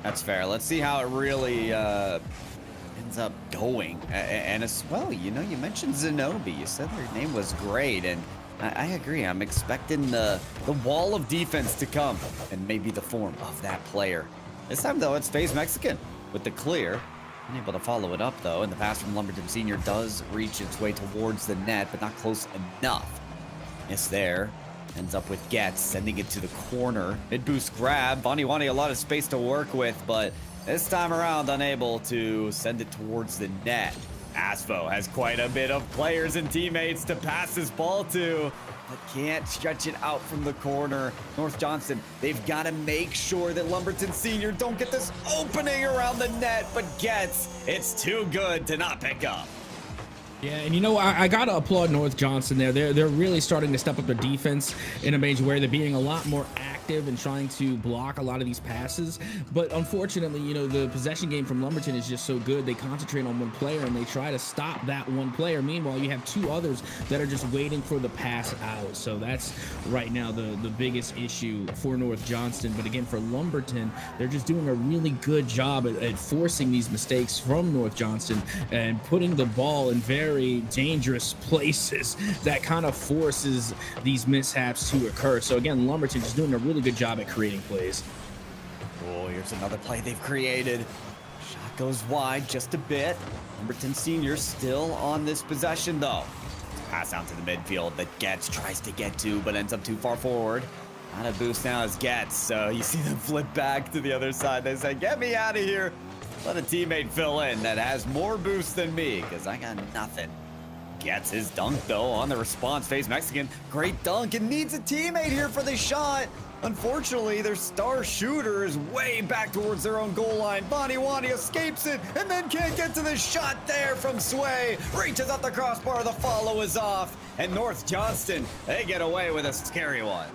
That's fair. Let's see how it really ends up going. And as well, you know, you mentioned Zenobi. You said their name was great, and I agree. I'm expecting the wall of defense to come and maybe the form of that player. This time, though, it's FaZe Mexican with the clear. Unable to follow it up, though, and the pass from Lumberton Senior does reach its way towards the net, but not close enough. Miss there. Ends up with Getz, sending it to the corner. Mid-boost grab. Vaniwani a lot of space to work with, but this time around, unable to send it towards the net. Asfo has quite a bit of players and teammates to pass this ball to, but can't stretch it out from the corner. North Johnston, they've got to make sure that Lumberton Senior don't get this opening around the net, but it's too good to not pick up. Yeah, and you know, I gotta applaud North Johnston there. They're really starting to step up their defense in a major way. They're being a lot more active and trying to block a lot of these passes. But unfortunately, you know, the possession game from Lumberton is just so good. They concentrate on one player and they try to stop that one player. Meanwhile, you have 2 others that are just waiting for the pass out. So that's right now the biggest issue for North Johnston. But again, for Lumberton, they're just doing a really good job at forcing these mistakes from North Johnston and putting the ball in very dangerous places that kind of forces these mishaps to occur. So again, Lumberton just doing a really good job at creating plays. Oh, here's another play they've created. Shot goes wide just a bit. Lumberton Senior still on this possession, though. Pass out to the midfield that Getz tries to get to, but ends up too far forward. Not a boost now as Getz. So you see them flip back to the other side. They say, get me out of here. Let a teammate fill in that has more boost than me, because I got nothing. Gets his dunk, though, on the response. FaZe Mexican, great dunk, and needs a teammate here for the shot. Unfortunately, their star shooter is way back towards their own goal line. Vaniwani escapes it, and then can't get to the shot there from Sway. Reaches up the crossbar, the follow is off. And North Johnston, they get away with a scary one.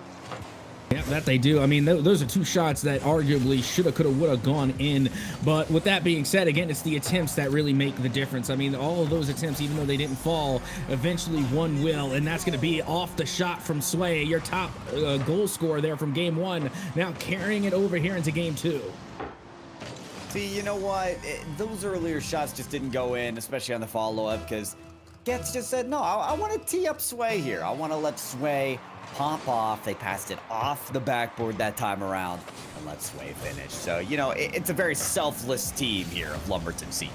Yeah, that they do. I mean, those are 2 shots that arguably shoulda, coulda, woulda gone in. But with that being said, again, it's the attempts that really make the difference. I mean, all of those attempts, even though they didn't fall, eventually one will, and that's going to be off the shot from Sway, your top goal scorer there from game 1, now carrying it over here into game 2. See, you know what? Those earlier shots just didn't go in, especially on the follow-up, because Getz just said, no, I want to tee up Sway here. I want to let Sway pop off. They passed it off the backboard that time around and let Sway finish. So, you know, it's a very selfless team here of Lumberton Senior.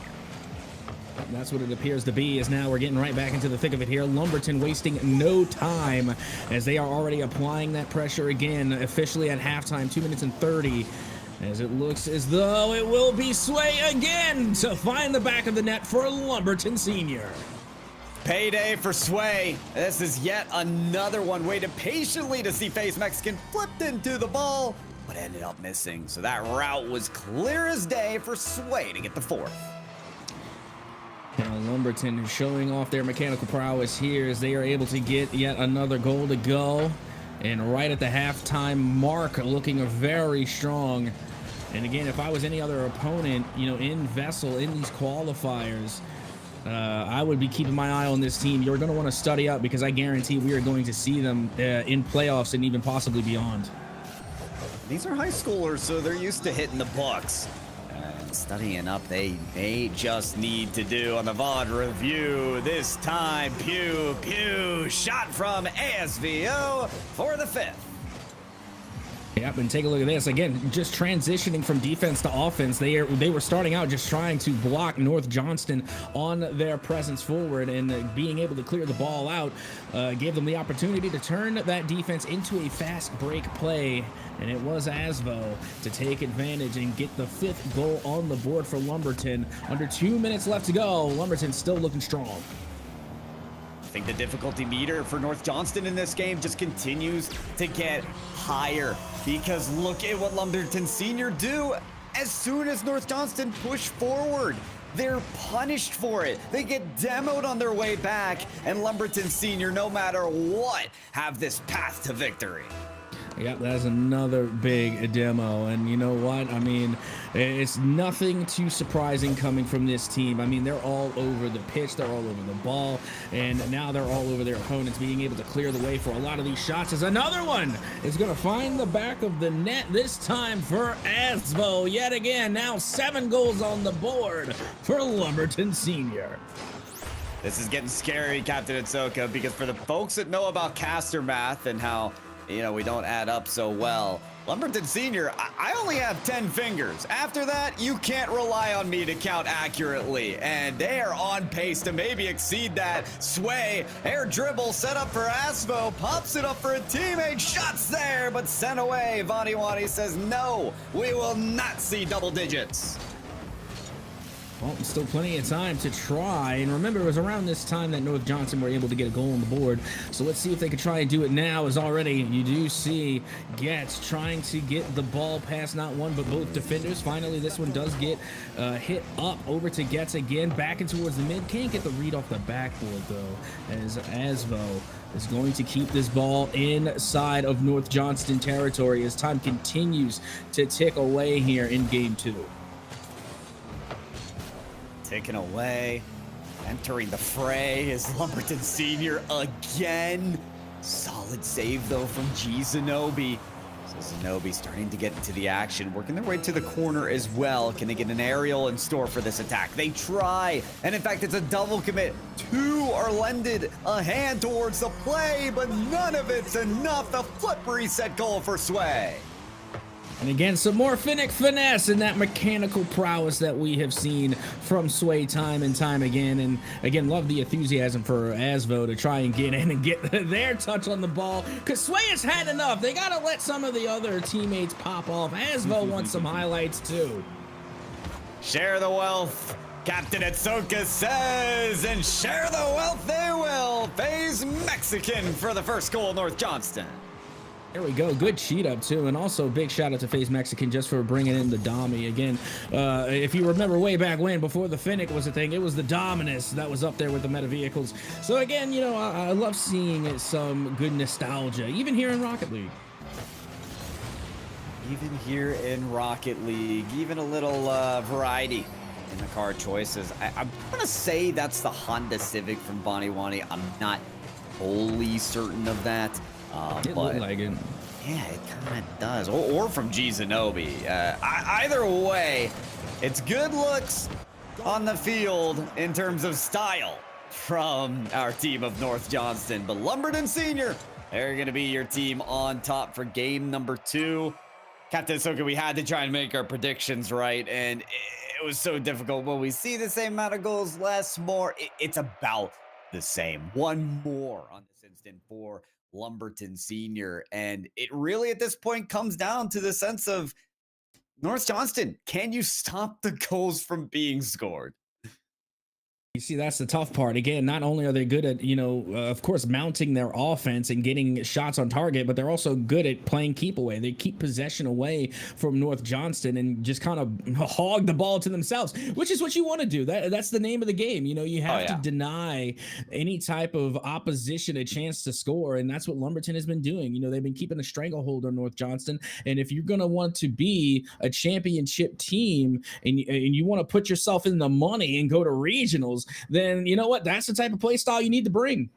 That's what it appears to be, as now we're getting right back into the thick of it here. Lumberton wasting no time as they are already applying that pressure again, officially at halftime, 2 minutes and 30, as it looks as though it will be Sway again to find the back of the net for Lumberton Senior. Payday for Sway. This is yet another one waited patiently to see FaZe Mexican flipped into the ball, but ended up missing. So that route was clear as day for Sway to get the fourth. Now Lumberton is showing off their mechanical prowess here as they are able to get yet another goal to go. And right at the halftime mark, looking very strong. And again, if I was any other opponent, you know, in VESL, in these qualifiers, I would be keeping my eye on this team. You're going to want to study up, because I guarantee we are going to see them in playoffs and even possibly beyond. These are high schoolers, so they're used to hitting the books. Studying up, they may just need to do on the VOD review. This time, pew, shot from ASVO for the fifth. Yep, and take a look at this. Again, just transitioning from defense to offense. They were starting out just trying to block North Johnston on their presence forward, and being able to clear the ball out gave them the opportunity to turn that defense into a fast break play. And it was Asvo to take advantage and get the fifth goal on the board for Lumberton. Under 2 minutes left to go. Lumberton still looking strong. I think the difficulty meter for North Johnston in this game just continues to get higher, because look at what Lumberton Senior do. As soon as North Johnston push forward, they're punished for it. They get demoed on their way back, and Lumberton Senior, no matter what, have this path to victory. Yep, that's another big demo. And you know what? I mean, it's nothing too surprising coming from this team. I mean, they're all over the pitch. They're all over the ball. And now they're all over their opponents, being able to clear the way for a lot of these shots. As another one is going to find the back of the net, this time for Asvo. Yet again, now 7 goals on the board for Lumberton Senior. This is getting scary, Captain Itsoka, because for the folks that know about caster math and how, you know, we don't add up so well, Lumberton Senior, I only have 10 fingers. After that, you can't rely on me to count accurately, and they are on pace to maybe exceed that. Sway, air dribble set up for Asvo, pops it up for a teammate, shots there, but sent away. Vaniwani says, no, we will not see double digits. Well, still plenty of time to try. And remember, it was around this time that North Johnson were able to get a goal on the board. So let's see if they can try and do it now, as already you do see Getz trying to get the ball past not one, but both defenders. Finally, this one does get hit up over to Getz again, back and towards the mid. Can't get the read off the backboard, though, as Asvo is going to keep this ball inside of North Johnston territory as time continues to tick away here in game 2. Taken away, entering the fray is Lumberton Senior again. Solid save though from G Zenobi. So Zenobi starting to get into the action, working their way to the corner as well. Can they get an aerial in store for this attack? They try, and in fact it's a double commit. 2 are lended a hand towards the play, but none of it's enough. The flip reset goal for Sway. And again, some more finesse and that mechanical prowess that we have seen from Sway time and time again. And again, love the enthusiasm for Asvo to try and get in and get their touch on the ball, because Sway has had enough. They got to let some of the other teammates pop off. Asvo wants some highlights too. Share the wealth, Captain Itsoka says, and share the wealth they will. FaZe Mexican for the first goal, North Johnston. There we go. Good cheat up too. And also big shout out to FaZe Mexican just for bringing in the Dommy again. If you remember way back when, before the Finnick was a thing, it was the Dominus that was up there with the meta vehicles. So again, you know, I love seeing some good nostalgia, even here in Rocket League. Even here in Rocket League, even a little variety in the car choices. I'm gonna say that's the Honda Civic from Vaniwani. I'm not wholly certain of that. It looked like it. Yeah, it kind of does. Or from G Zenobi. Either way, it's good looks on the field in terms of style from our team of North Johnston. But Lumberton Senior They're going to be your team on top for game number 2. Captain Ahsoka, we had to try and make our predictions right, and it was so difficult. Will we see the same amount of goals, less, more? It's about the same. One more on this instant for Lumberton Senior, and it really at this point comes down to the sense of North Johnston, can you stop the goals from being scored? You see, that's the tough part. Again, not only are they good at, of course, mounting their offense and getting shots on target, but they're also good at playing keep away. They keep possession away from North Johnston and just kind of hog the ball to themselves, which is what you want to do. That's the name of the game. You have to deny any type of opposition a chance to score, and that's what Lumberton has been doing. They've been keeping a stranglehold on North Johnston, and if you're going to want to be a championship team and you want to put yourself in the money and go to regionals, then you know what? That's the type of play style you need to bring.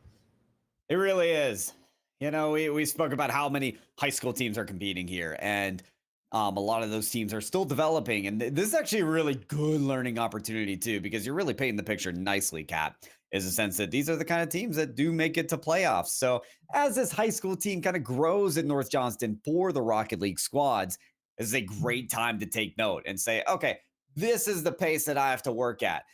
It really is. We spoke about how many high school teams are competing here, and a lot of those teams are still developing. And this is actually a really good learning opportunity too, because you're really painting the picture nicely, Cap, is the sense that these are the kind of teams that do make it to playoffs. So as this high school team kind of grows in North Johnston for the Rocket League squads, this is a great time to take note and say, okay, this is the pace that I have to work at.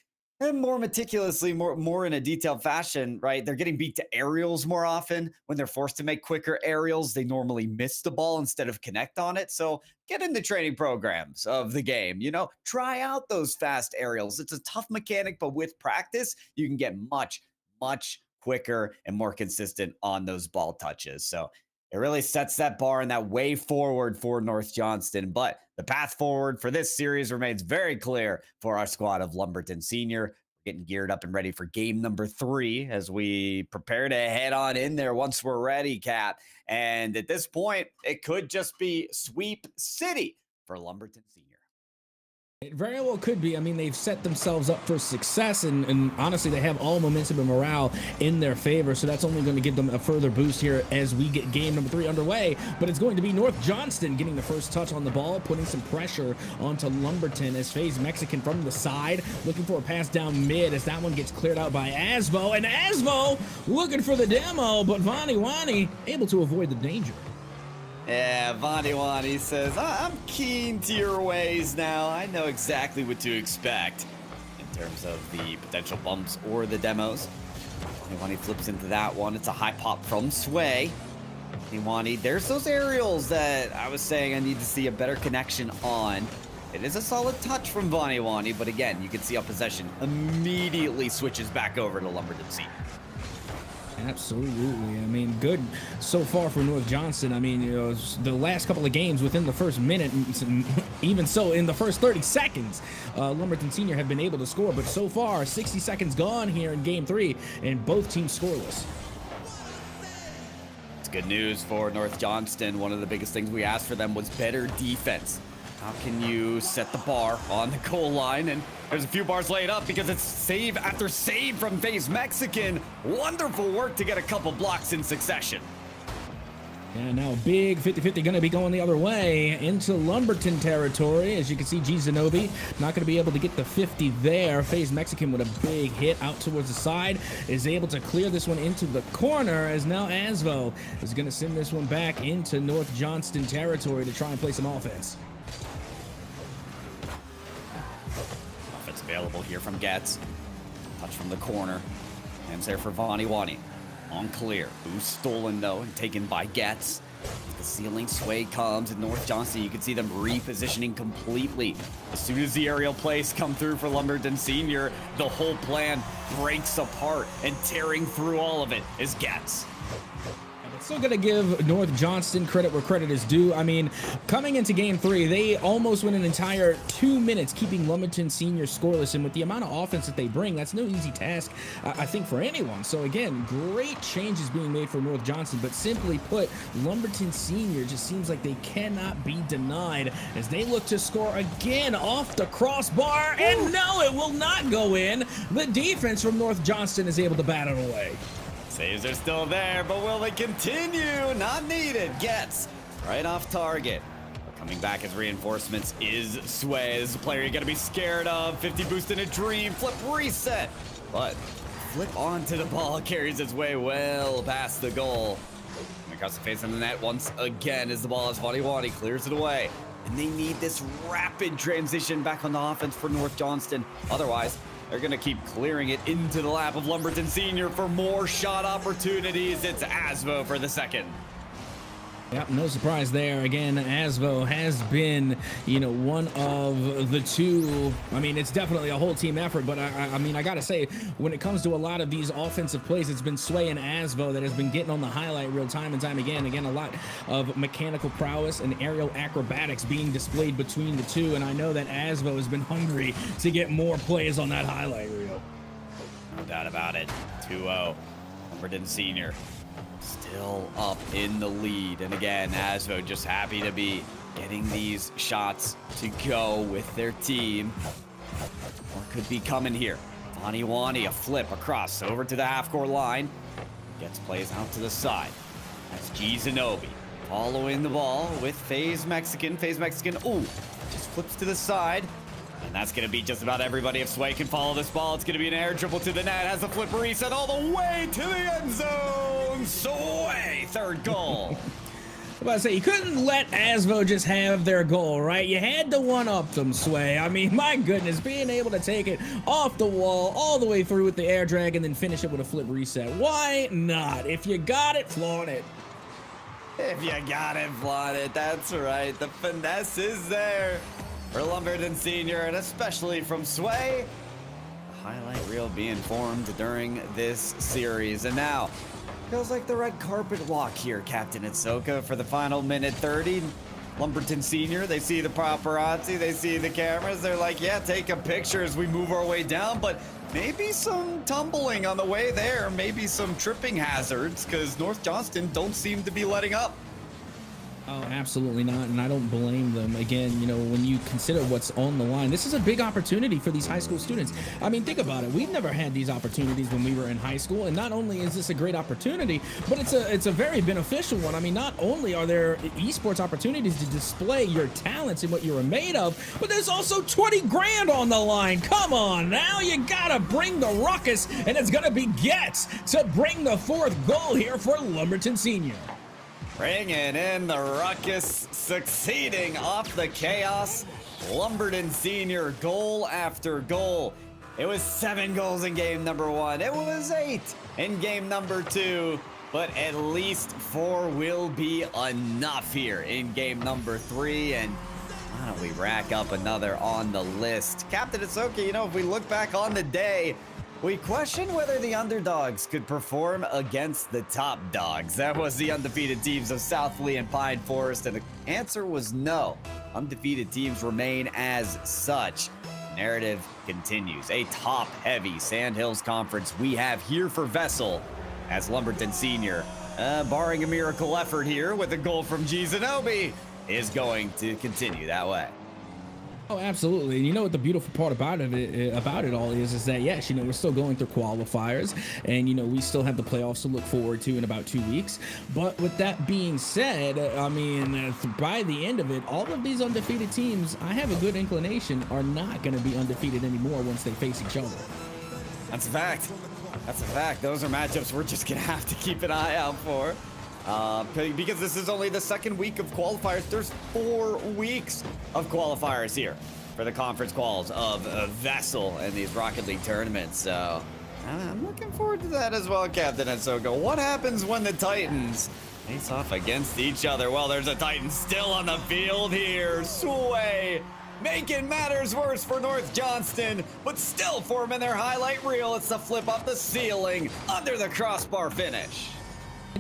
And more meticulously, more in a detailed fashion, right? They're getting beat to aerials more often. When they're forced to make quicker aerials, they normally miss the ball instead of connect on it. So get in the training programs of the game, try out those fast aerials. It's a tough mechanic, but with practice, you can get much, much quicker and more consistent on those ball touches. So it really sets that bar and that way forward for North Johnston. But the path forward for this series remains very clear for our squad of Lumberton Senior. We're getting geared up and ready for game number 3 as we prepare to head on in there once we're ready, Cap. And at this point, it could just be sweep city for Lumberton Senior. It very well could be. I mean, they've set themselves up for success, and honestly, they have all momentum and morale in their favor, so that's only going to give them a further boost here as we get game number 3 underway. But it's going to be North Johnston getting the first touch on the ball, putting some pressure onto Lumberton as FaZe Mexican from the side, looking for a pass down mid as that one gets cleared out by Asvo, and Asvo looking for the demo, but Vani Wani able to avoid the danger. Yeah, Vani says, I'm keen to your ways now. I know exactly what to expect in terms of the potential bumps or the demos. Vani flips into that one. It's a high pop from Sway. Vani, there's those aerials that I was saying I need to see a better connection on. It is a solid touch from Vani, but again, you can see how possession immediately switches back over to Lumberton Senior. Absolutely. I mean, good so far for North Johnston. I mean, the last couple of games within the first minute, even so in the first 30 seconds, Lumberton Senior have been able to score. But so far, 60 seconds gone here in game 3, and both teams scoreless. It's good news for North Johnston. One of the biggest things we asked for them was better defense. How can you set the bar on the goal line? And there's a few bars laid up because it's save after save from FaZe Mexican. Wonderful work to get a couple blocks in succession. And now big 50-50 going to be going the other way into Lumberton territory. As you can see, G Zenobi not going to be able to get the 50 there. FaZe Mexican with a big hit out towards the side is able to clear this one into the corner, as now Asvo is going to send this one back into North Johnston territory to try and play some offense. Available here from Getz. Touch from the corner. Hands there for Vani Wani. On clear. Boost stolen though and taken by Getz. The ceiling sway comes in North Johnston. You can see them repositioning completely. As soon as the aerial plays come through for Lumberton Senior, the whole plan breaks apart, and tearing through all of it is Getz. Still going to give North Johnston credit where credit is due. I mean, coming into game 3, they almost went an entire 2 minutes keeping Lumberton Senior scoreless, and with the amount of offense that they bring, that's no easy task, I think, for anyone. So again, great changes being made for North Johnston, but simply put, Lumberton Senior just seems like they cannot be denied as they look to score again off the crossbar, and no, it will not go in. The defense from North Johnston is able to bat it away. Saves are still there, but will they continue? Not needed. Gets right off target. Coming back as reinforcements is Sway. This is a player you gotta be scared of. 50 boost in a dream. Flip reset. But flip onto the ball carries its way well past the goal. Across the face of the net once again as the ball is Wani clears it away. And they need this rapid transition back on the offense for North Johnston. Otherwise, they're going to keep clearing it into the lap of Lumberton Senior for more shot opportunities. It's Asvo for the second. Yep, no surprise there. Again, Asvo has been, one of the two. I mean, it's definitely a whole team effort, but I mean, I got to say, when it comes to a lot of these offensive plays, it's been Sway and Asvo that has been getting on the highlight reel time and time again. Again, a lot of mechanical prowess and aerial acrobatics being displayed between the two, and I know that Asvo has been hungry to get more plays on that highlight reel. No doubt about it. 2-0. Lumberton Senior still up in the lead. And again, Asvo just happy to be getting these shots to go with their team. What could be coming here? Wani, a flip across over to the half-court line. Gets plays out to the side. That's G Zenobi following the ball with FaZe Mexican. Ooh, just flips to the side. And that's going to be just about everybody. If Sway can follow this ball, it's going to be an air dribble to the net. Has a flip reset all the way to the end zone. Sway, third goal. I'm about to say, you couldn't let Asvo just have their goal, right? You had to one-up them, Sway. I mean, my goodness, being able to take it off the wall all the way through with the air drag and then finish it with a flip reset. Why not? If you got it, flaunt it. If you got it, flaunt it. That's right. The finesse is there for Lumberton Senior, and especially from Sway. A highlight reel being formed during this series. And now, feels like the red carpet walk here, Captain Itsoka, for the final minute 30. Lumberton Senior, they see the paparazzi, they see the cameras. They're like, yeah, take a picture as we move our way down, but maybe some tumbling on the way there, maybe some tripping hazards, because North Johnston don't seem to be letting up. Oh, absolutely not, and I don't blame them. Again, when you consider what's on the line, this is a big opportunity for these high school students. I mean, think about it. We've never had these opportunities when we were in high school, and not only is this a great opportunity, but it's a very beneficial one. I mean, not only are there esports opportunities to display your talents and what you're made of, but there's also 20 grand on the line. Come on, now you gotta bring the ruckus, and it's gonna be Getz to bring the fourth goal here for Lumberton Senior. Bringing in the ruckus, succeeding off the chaos. Lumberton Senior, goal after goal. It was 7 goals in game number 1. It was 8 in game number 2. But at least 4 will be enough here in game number 3. And why don't we rack up another on the list? Captain Itsoka, if we look back on the day, we question whether the underdogs could perform against the top dogs. That was the undefeated teams of South Lee and Pine Forest, and the answer was no. Undefeated teams remain as such. Narrative continues. A top-heavy Sandhills conference we have here for VESL as Lumberton Senior, barring a miracle effort here with a goal from G Zenobi, is going to continue that way. Oh, absolutely. And you know what the beautiful part about it all is that, yes, we're still going through qualifiers, and, we still have the playoffs to look forward to in about 2 weeks. But with that being said, I mean, by the end of it, all of these undefeated teams, I have a good inclination, are not going to be undefeated anymore once they face each other. That's a fact. That's a fact. Those are matchups we're just going to have to keep an eye out for. Because this is only the second week of qualifiers. There's 4 weeks of qualifiers here for the conference quals of VESL and these Rocket League tournaments. So I'm looking forward to that as well, Captain Itsoka. What happens when the Titans face off against each other? Well, there's a Titan still on the field here. Sway making matters worse for North Johnston, but still forming their highlight reel. It's the flip off the ceiling under the crossbar finish.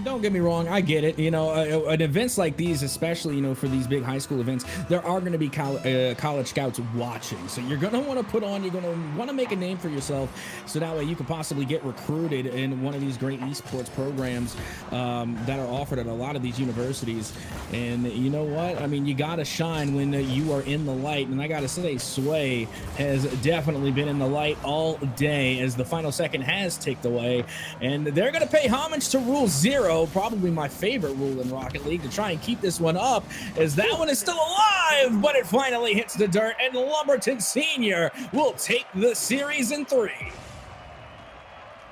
Don't get me wrong, I get it. At events like these, especially, for these big high school events, there are going to be college scouts watching. So you're going to want to you're going to want to make a name for yourself, so that way you could possibly get recruited in one of these great esports programs that are offered at a lot of these universities. And you know what? I mean, you got to shine when you are in the light. And I got to say, Sway has definitely been in the light all day as the final second has ticked away. And they're going to pay homage to Rule 0. Probably my favorite rule in Rocket League, to try and keep this one up, as that one is still alive, but it finally hits the dirt, and Lumberton Senior will take the series in 3.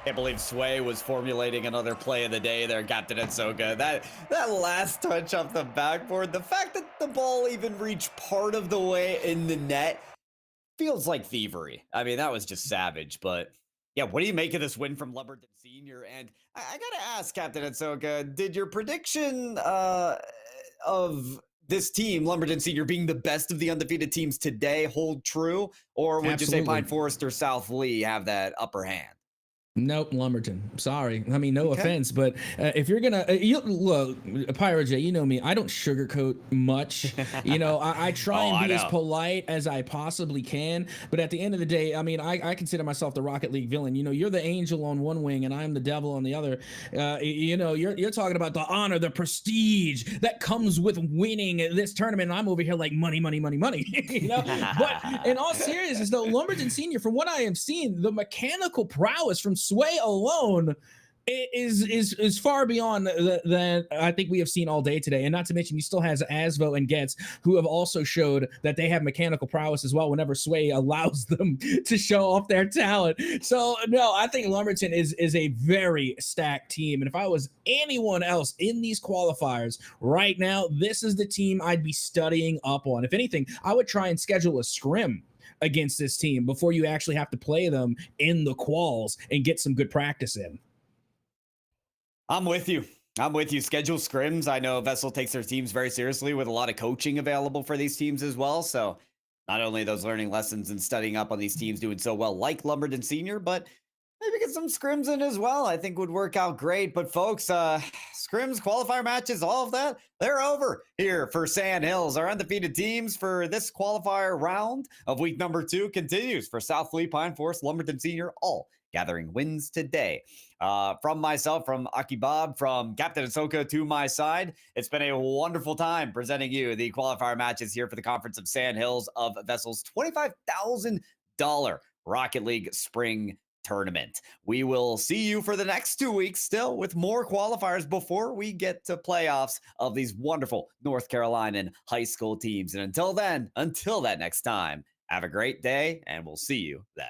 Can't believe Sway was formulating another play of the day there, Captain. It's so good. That last touch off the backboard, the fact that the ball even reached part of the way in the net feels like thievery. I mean, that was just savage. But yeah, what do you make of this win from Lumberton Senior? And I gotta ask, Captain Etsoka, did your prediction of this team, Lumberton Senior, being the best of the undefeated teams today hold true? Or would you say Pine Forest or South Lee have that upper hand? Nope, Lumberton. Sorry. I mean, no offense, but if you're gonna, look, Pyro J, you know me. I don't sugarcoat much. I try and be as polite as I possibly can. But at the end of the day, I mean, I consider myself the Rocket League villain. You're the angel on one wing, and I'm the devil on the other. You're talking about the honor, the prestige that comes with winning this tournament. And I'm over here like money, money, money, money. But in all seriousness, though, Lumberton Senior, from what I have seen, the mechanical prowess from Sway alone is far beyond than I think we have seen all day today. And not to mention, you still has Asvo and Getz, who have also showed that they have mechanical prowess as well whenever Sway allows them to show off their talent. So no, I think Lumberton is a very stacked team. And if I was anyone else in these qualifiers right now, this is the team I'd be studying up on. If anything, I would try and schedule a scrim against this team before you actually have to play them in the quals and get some good practice in. I'm with you. Schedule scrims. I know VESL takes their teams very seriously with a lot of coaching available for these teams as well. So not only those learning lessons and studying up on these teams doing so well like Lumberton Senior, but maybe get some scrims in as well, I think would work out great. But folks, scrims, qualifier matches, all of that, they're over here for Sandhills. Our undefeated teams for this qualifier round of week number 2 continues for South Lee, Pine Forest, Lumberton Senior, all gathering wins today. From myself, from Aki Bob, from Captain Ahsoka to my side, it's been a wonderful time presenting you the qualifier matches here for the Conference of Sandhills of VESL's $25,000 Rocket League Spring Tournament. We will see you for the next 2 weeks still with more qualifiers before we get to playoffs of these wonderful North Carolina high school teams. And until that next time, have a great day and we'll see you then.